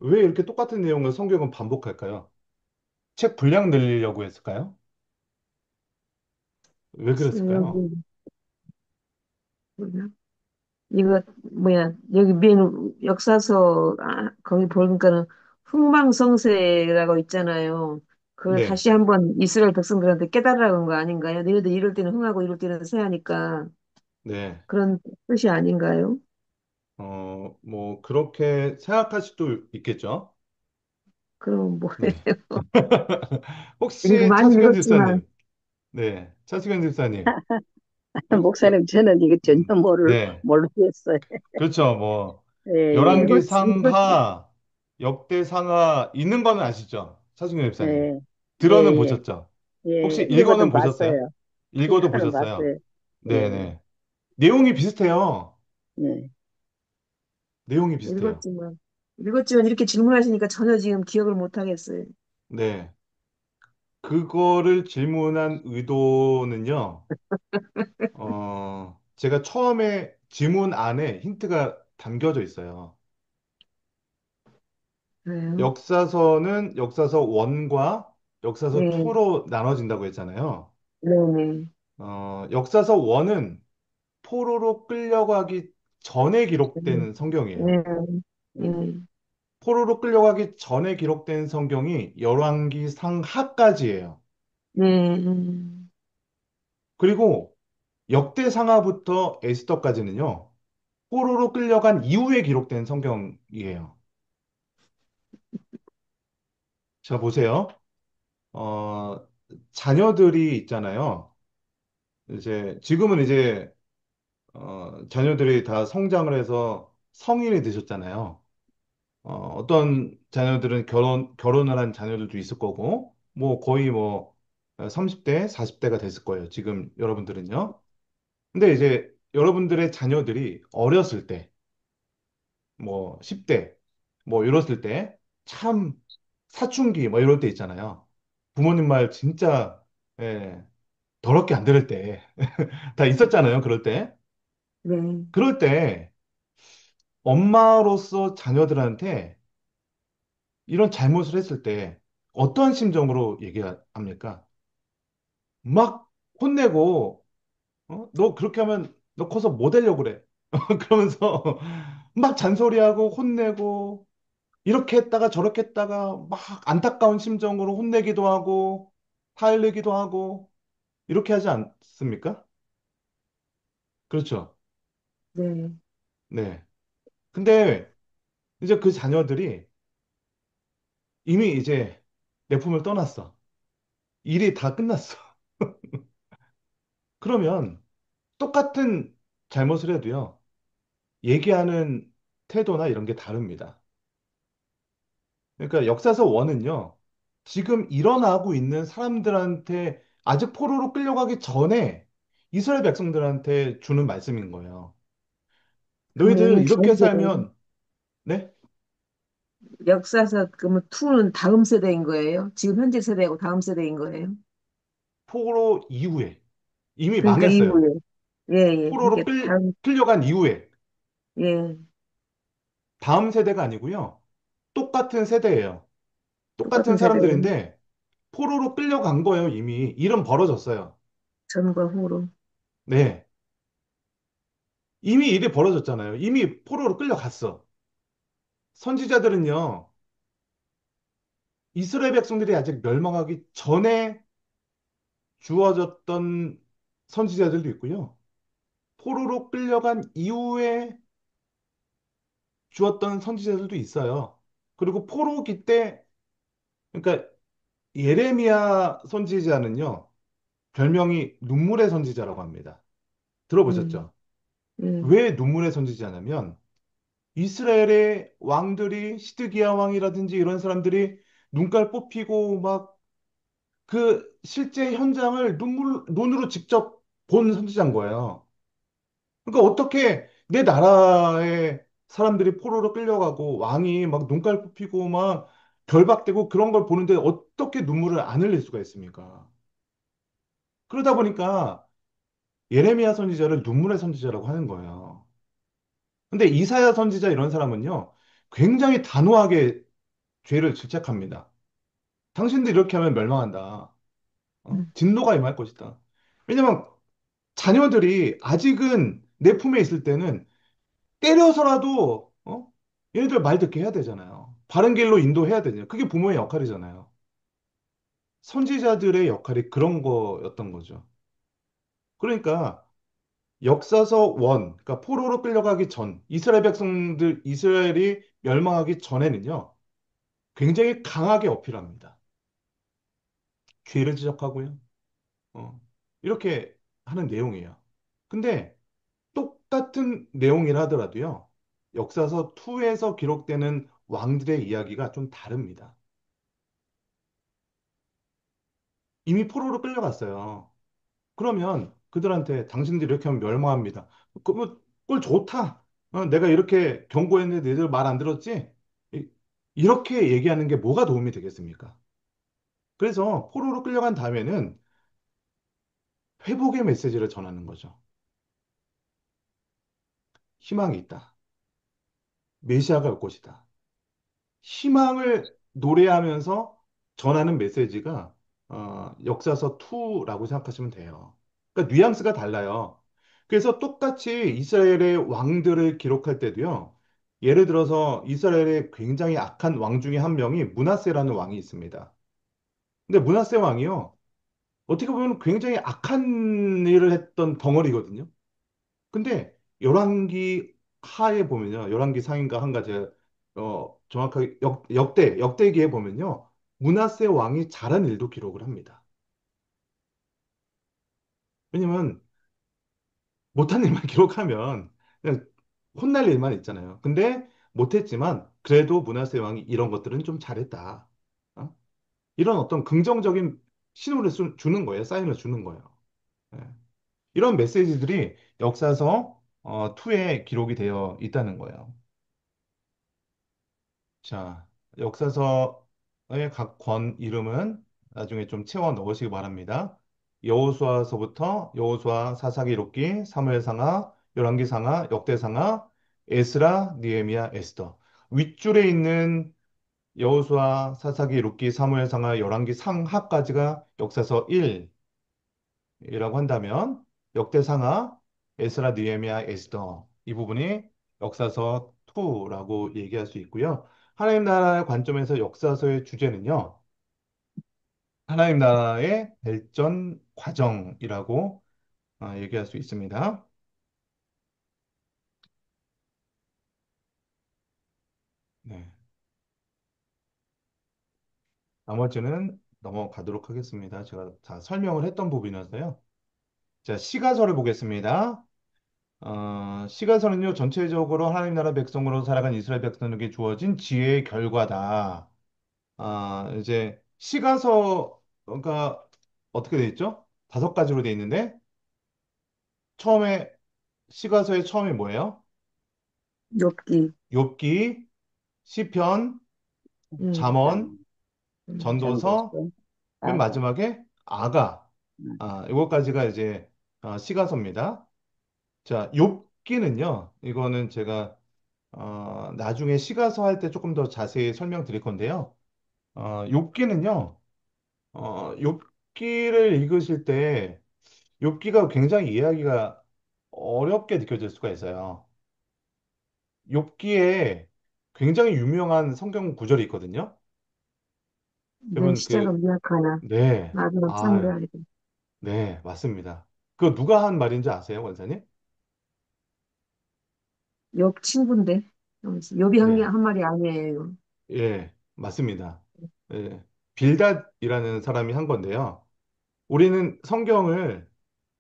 왜 이렇게 똑같은 내용을 성경은 반복할까요? 책 분량 늘리려고 했을까요? 왜 그랬을까요? 여기, 뭐냐? 이거, 뭐야, 여기 맨 역사서, 거기 보니까는 흥망성쇠라고 있잖아요. 그걸 네, 다시 한번 이스라엘 백성들한테 깨달으라는 거 아닌가요? 너희들 이럴 때는 흥하고 이럴 때는 쇠하니까. 네. 그런 뜻이 아닌가요? 뭐, 그렇게 생각할 수도 있겠죠. 그럼 뭐예요? 네. 이거 혹시 많이 차수경 읽었지만, 집사님, 네, 차수경 집사님, 어? 목사님, 저는 이거 전혀 네, 모르겠어요. 그렇죠. 뭐, 예, 예, 열왕기 읽었지. 상하, 역대 상하 있는 거는 아시죠? 차수경 집사님. 예, 예, 들어는 예, 보셨죠? 혹시 예, 읽어는 읽어는 보셨어요? 봤어요. 읽어도 읽어는 보셨어요? 봤어요. 예, 네네. 내용이 비슷해요. 예. 내용이 비슷해요. 읽었지만, 읽었지만 이렇게 질문하시니까 전혀 지금 기억을 못 하겠어요. 네. 그거를 질문한 의도는요, 제가 처음에 질문 안에 힌트가 담겨져 있어요. 그래요? 역사서는 역사서 1과 역사서 네, 2로 나눠진다고 했잖아요. 네네, 역사서 1은 포로로 끌려가기 전에 네, 기록된 성경이에요. 네, 네, 포로로 끌려가기 전에 기록된 성경이 열왕기 상하까지예요. 네, 그리고 역대상하부터 에스더까지는요, 포로로 끌려간 이후에 기록된 성경이에요. 자, 보세요. 어, 자녀들이 있잖아요. 지금은 자녀들이 다 성장을 해서 성인이 되셨잖아요. 어떤 자녀들은 결혼을 한 자녀들도 있을 거고, 뭐 거의 뭐 30대, 40대가 됐을 거예요. 지금 여러분들은요. 근데 이제 여러분들의 자녀들이 어렸을 때, 뭐 10대, 뭐 이랬을 때, 참 사춘기 뭐 이럴 때 있잖아요. 부모님 말 진짜, 예, 더럽게 안 들을 때, 다 있었잖아요. 그럴 때. 네, 그럴 때, 엄마로서 자녀들한테 이런 잘못을 했을 때 어떠한 심정으로 얘기합니까? 막 혼내고, 너 그렇게 하면 너 커서 뭐 되려고 그래? 그러면서 막 잔소리하고 혼내고, 이렇게 했다가 저렇게 했다가 막 안타까운 심정으로 혼내기도 하고, 타일르기도 하고, 이렇게 하지 않습니까? 그렇죠. 네, 네. 근데 이제 그 자녀들이 이미 이제 내 품을 떠났어. 일이 다 끝났어. 그러면 똑같은 잘못을 해도요, 얘기하는 태도나 이런 게 다릅니다. 그러니까 역사서 원은요, 지금 일어나고 있는 사람들한테 아직 포로로 끌려가기 전에 이스라엘 백성들한테 주는 말씀인 거예요. 그러면 너희들 이건 이렇게 다음 세대예요. 살면, 네? 역사서 그러면 2는 다음 세대인 거예요? 지금 현재 세대하고 다음 세대인 거예요? 포로 이후에 이미 그러니까 망했어요. 이후에, 예, 예, 포로로 그러니까 다음, 끌려간 이후에 예, 다음 세대가 아니고요. 똑같은 세대예요. 똑같은 똑같은 세대예요. 사람들인데 포로로 끌려간 거예요, 이미. 일은 벌어졌어요. 전과 후로. 네. 이미 일이 벌어졌잖아요. 이미 포로로 끌려갔어. 선지자들은요, 이스라엘 백성들이 아직 멸망하기 전에 주어졌던 선지자들도 있고요. 포로로 끌려간 이후에 주었던 선지자들도 있어요. 그리고 포로기 때, 그러니까 예레미야 선지자는요, 별명이 눈물의 선지자라고 합니다. 음, 들어보셨죠? 예, 왜 눈물의 선지자냐면, 이스라엘의 왕들이 시드기야 왕이라든지 이런 사람들이 눈깔 뽑히고 막 그 실제 현장을 눈으로 직접 본 선지자인 거예요. 그러니까 어떻게 내 나라의 사람들이 포로로 끌려가고 왕이 막 눈깔 뽑히고 막 결박되고 그런 걸 보는데 어떻게 눈물을 안 흘릴 수가 있습니까? 그러다 보니까 예레미야 선지자를 눈물의 선지자라고 하는 거예요. 근데 이사야 선지자 이런 사람은요, 굉장히 단호하게 죄를 질책합니다. 당신들 이렇게 하면 멸망한다. 음, 진노가 임할 것이다. 왜냐면 자녀들이 아직은 내 품에 있을 때는 때려서라도 얘네들 말 듣게 해야 되잖아요. 바른 길로 인도해야 되잖아요. 그게 부모의 역할이잖아요. 선지자들의 역할이 그런 거였던 거죠. 그러니까 역사서 원, 그러니까 포로로 끌려가기 전, 이스라엘 백성들, 이스라엘이 멸망하기 전에는요, 굉장히 강하게 어필합니다. 죄를 지적하고요. 어, 이렇게 하는 내용이에요. 근데 똑같은 내용이라 하더라도요, 역사서 2에서 기록되는 왕들의 이야기가 좀 다릅니다. 이미 포로로 끌려갔어요. 그러면 그들한테 당신들이 이렇게 하면 멸망합니다. 그뭐 꼴 좋다. 내가 이렇게 경고했는데 너희들 말 안 들었지? 이- 이렇게 얘기하는 게 뭐가 도움이 되겠습니까? 그래서 포로로 끌려간 다음에는 회복의 메시지를 전하는 거죠. 희망이 있다. 메시아가 올 것이다. 희망을 노래하면서 전하는 메시지가 역사서 2라고 생각하시면 돼요. 그러니까 뉘앙스가 달라요. 그래서 똑같이 이스라엘의 왕들을 기록할 때도요. 예를 들어서 이스라엘의 굉장히 악한 왕 중에 한 명이 므낫세라는 왕이 있습니다. 근데 므낫세 왕이요. 어떻게 보면 굉장히 악한 일을 했던 덩어리거든요. 근데 열왕기 하에 보면요. 열왕기 상인가 한 가지 정확하게 역대기에 보면요. 므낫세 왕이 잘한 일도 기록을 합니다. 왜냐면 못한 일만 기록하면 그냥 혼날 일만 있잖아요. 근데 못했지만 그래도 므낫세 왕이 이런 것들은 좀 잘했다. 어? 이런 어떤 긍정적인 신호를 주는 거예요. 사인을 주는 거예요. 예. 이런 메시지들이 역사서 2에 기록이 되어 있다는 거예요. 자, 역사서의 각 권 이름은 나중에 좀 채워 넣으시기 바랍니다. 여호수아서부터 여호수아, 사사기, 록기, 사무엘상하, 열왕기상하, 역대상하, 에스라, 느헤미야, 에스더. 윗줄에 있는 여호수아, 사사기, 록기, 사무엘상하, 열왕기상하까지가 역사서 1이라고 한다면 역대상하, 에스라, 느헤미야, 에스더 이 부분이 역사서 2라고 얘기할 수 있고요. 하나님 나라의 관점에서 역사서의 주제는요. 하나님 나라의 발전 과정이라고 얘기할 수 있습니다. 네. 나머지는 넘어가도록 하겠습니다. 제가 다 설명을 했던 부분이어서요. 자, 시가서를 보겠습니다. 시가서는요, 전체적으로 하나님 나라 백성으로 살아간 이스라엘 백성에게 주어진 지혜의 결과다. 이제 시가서가 어떻게 돼 있죠? 5가지로 돼 있는데, 처음에, 시가서의 처음이 뭐예요? 욥기, 욥기, 시편, 음, 잠언, 장, 전도서, 전도서, 맨 아가. 마지막에 아가. 음, 이것까지가 이제 시가서입니다. 자, 욥기는요. 이거는 제가 나중에 시가서 할 때 조금 더 자세히 설명드릴 건데요. 욥기는요. 욥기를 읽으실 때 욥기가 굉장히 이해하기가 어렵게 느껴질 수가 있어요. 욥기에 굉장히 유명한 성경 구절이 있거든요. 내 여러분 시작은 미약하나 네, 마지막 창대하리라. 네, 맞습니다. 그거 누가 한 말인지 아세요, 원사님? 욥 친구인데 욥이 네, 한 말이 아니에요. 예, 맞습니다. 예, 빌닷이라는 사람이 한 건데요. 우리는 성경을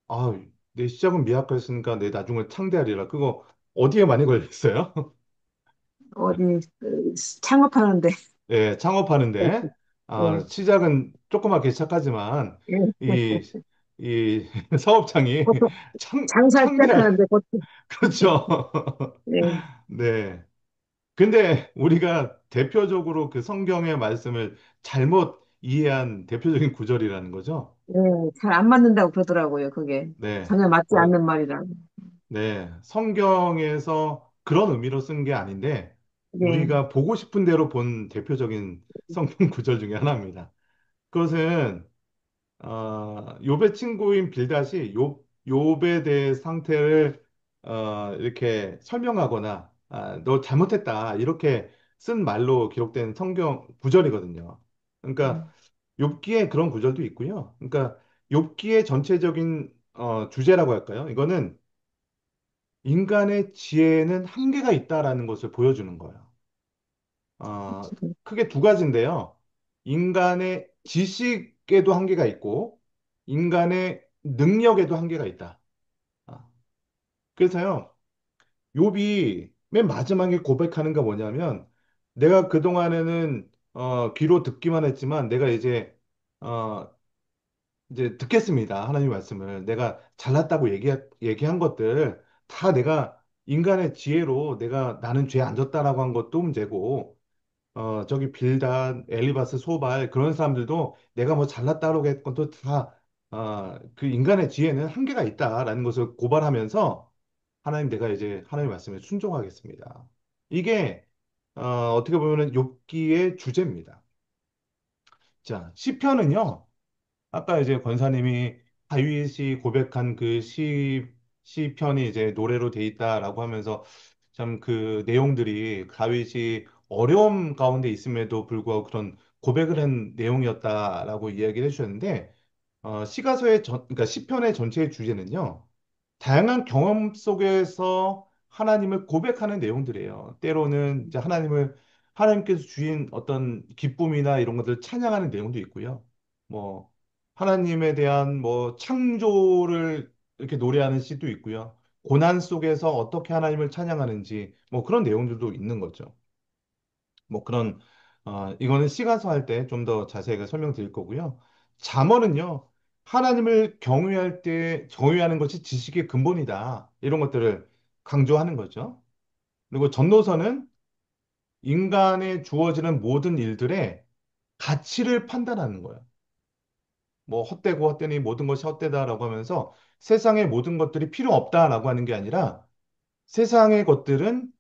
아, 내 시작은 미약했으니까 내 나중을 창대하리라. 그거 어디에 많이 걸려 있어요? 어디 창업하는데. 예, 창업하는데 예, 시작은 조그맣게 시작하지만 예. 이, 이 사업장이 보통 장사 창대할 시작하는데 보통 그렇죠. 예, 네. 근데 우리가 대표적으로 그 성경의 말씀을 잘못 이해한 대표적인 구절이라는 거죠. 예, 잘 안 맞는다고 그러더라고요. 그게 네. 전혀 맞지 어, 않는 말이라고. 네. 성경에서 그런 의미로 쓴 게 아닌데 예, 우리가 보고 싶은 대로 본 대표적인 성경 구절 중에 하나입니다. 그것은 욥의 친구인 빌닷이 욥에 대해 상태를 이렇게 설명하거나 너 잘못했다 이렇게 쓴 말로 기록된 성경 구절이거든요. 그러니까 음, 욥기에 그런 구절도 있고요. 그러니까 욥기의 전체적인 주제라고 할까요? 이거는 인간의 지혜는 한계가 있다라는 것을 보여주는 거예요. 어, 크게 두 가지인데요. 인간의 지식에도 한계가 있고, 인간의 능력에도 한계가 있다. 아, 그래서요, 욥이 맨 마지막에 고백하는 게 뭐냐면, 내가 그동안에는 귀로 듣기만 했지만, 내가 어, 이제 듣겠습니다. 하나님 말씀을. 내가 잘났다고 얘기한 것들, 다 내가 인간의 지혜로 내가 나는 죄 안 졌다라고 한 것도 문제고, 저기 빌단, 엘리바스, 소발 그런 사람들도 내가 뭐 잘났다고 했건 또 다, 그 인간의 지혜는 한계가 있다라는 것을 고발하면서 하나님 내가 이제 하나님 말씀에 순종하겠습니다. 이게 어떻게 보면은 욥기의 주제입니다. 자, 시편은요. 아까 이제 권사님이 다윗이 고백한 그 시편이 이제 노래로 돼 있다라고 하면서 참 그 내용들이 다윗이 어려움 가운데 있음에도 불구하고 그런 고백을 한 내용이었다라고 이야기를 해주셨는데, 그러니까 시편의 전체의 주제는요, 다양한 경험 속에서 하나님을 고백하는 내용들이에요. 때로는 이제 하나님께서 주신 어떤 기쁨이나 이런 것들을 찬양하는 내용도 있고요. 뭐, 하나님에 대한 뭐 창조를 이렇게 노래하는 시도 있고요. 고난 속에서 어떻게 하나님을 찬양하는지 뭐 그런 내용들도 있는 거죠. 뭐 그런 이거는 시가서 할 때 좀 더 자세하게 설명드릴 거고요. 잠언은요. 하나님을 경외할 때 경외하는 것이 지식의 근본이다. 이런 것들을 강조하는 거죠. 그리고 전도서는 인간에 주어지는 모든 일들의 가치를 판단하는 거예요. 뭐 헛되고 헛되니 모든 것이 헛되다라고 하면서 세상의 모든 것들이 필요 없다라고 하는 게 아니라 세상의 것들은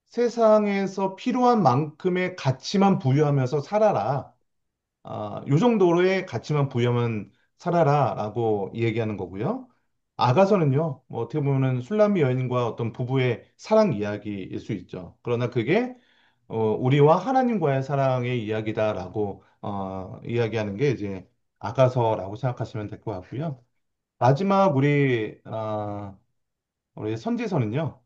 세상에서 필요한 만큼의 가치만 부여하면서 살아라. 요 정도로의 가치만 부여하면 살아라라고 얘기하는 거고요. 아가서는요, 뭐 어떻게 보면은 술람미 여인과 어떤 부부의 사랑 이야기일 수 있죠. 그러나 그게 우리와 하나님과의 사랑의 이야기다라고 이야기하는 게 이제 아가서라고 생각하시면 될 것 같고요. 마지막 우리 선지서는요.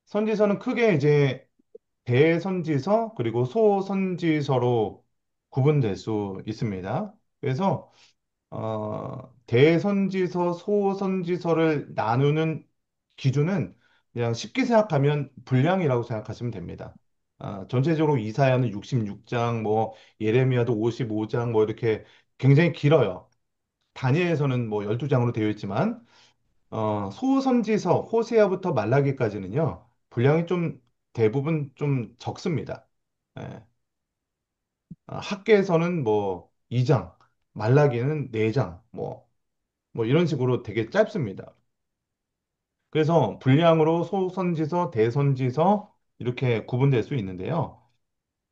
선지서는 크게 이제 대선지서 그리고 소선지서로 구분될 수 있습니다. 그래서 대선지서, 소선지서를 나누는 기준은 그냥 쉽게 생각하면 분량이라고 생각하시면 됩니다. 전체적으로 이사야는 66장, 뭐 예레미야도 55장, 뭐 이렇게 굉장히 길어요. 다니엘서는 뭐 12장으로 되어 있지만 소선지서, 호세아부터 말라기까지는요, 분량이 좀 대부분 좀 적습니다. 예. 학계에서는 뭐 2장, 말라기는 4장, 뭐 이런 식으로 되게 짧습니다. 그래서 분량으로 소선지서, 대선지서 이렇게 구분될 수 있는데요.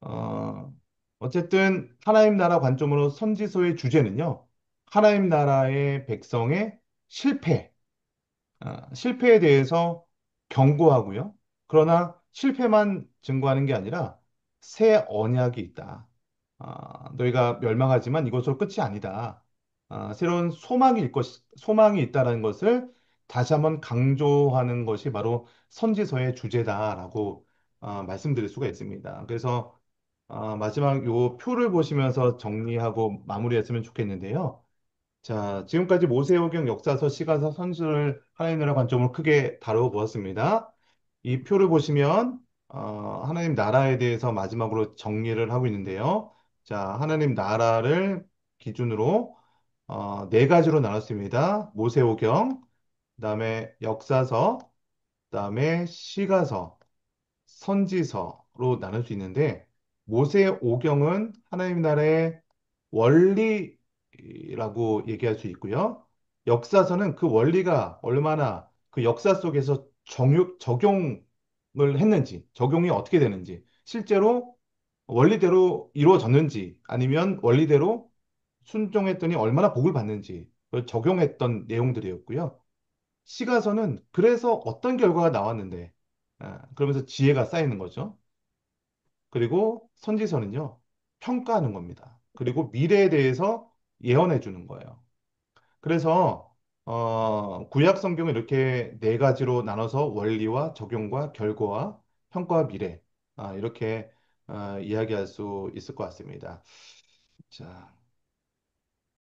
어, 어쨌든 하나님 나라 관점으로 선지서의 주제는요, 하나님 나라의 백성의 실패, 실패에 대해서 경고하고요. 그러나 실패만 증거하는 게 아니라 새 언약이 있다. 너희가 멸망하지만 이것으로 끝이 아니다. 새로운 소망이 있다는 것을 다시 한번 강조하는 것이 바로 선지서의 주제다라고 말씀드릴 수가 있습니다. 그래서 마지막 요 표를 보시면서 정리하고 마무리했으면 좋겠는데요. 자, 지금까지 모세오경 역사서, 시가서, 선지를 하나님 나라 관점으로 크게 다뤄보았습니다. 이 표를 보시면 하나님 나라에 대해서 마지막으로 정리를 하고 있는데요. 자, 하나님 나라를 기준으로 네 가지로 나눴습니다. 모세오경, 그다음에 역사서, 그다음에 시가서, 선지서로 나눌 수 있는데 모세오경은 하나님 나라의 원리라고 얘기할 수 있고요. 역사서는 그 원리가 얼마나 그 역사 속에서 적용을 했는지, 적용이 어떻게 되는지, 실제로 원리대로 이루어졌는지, 아니면 원리대로 순종했더니 얼마나 복을 받는지, 그걸 적용했던 내용들이었고요. 시가서는 그래서 어떤 결과가 나왔는데, 그러면서 지혜가 쌓이는 거죠. 그리고 선지서는요, 평가하는 겁니다. 그리고 미래에 대해서 예언해 주는 거예요. 그래서 구약 성경을 이렇게 네 가지로 나눠서 원리와 적용과 결과와 평가와 미래, 이렇게 이야기할 수 있을 것 같습니다. 자,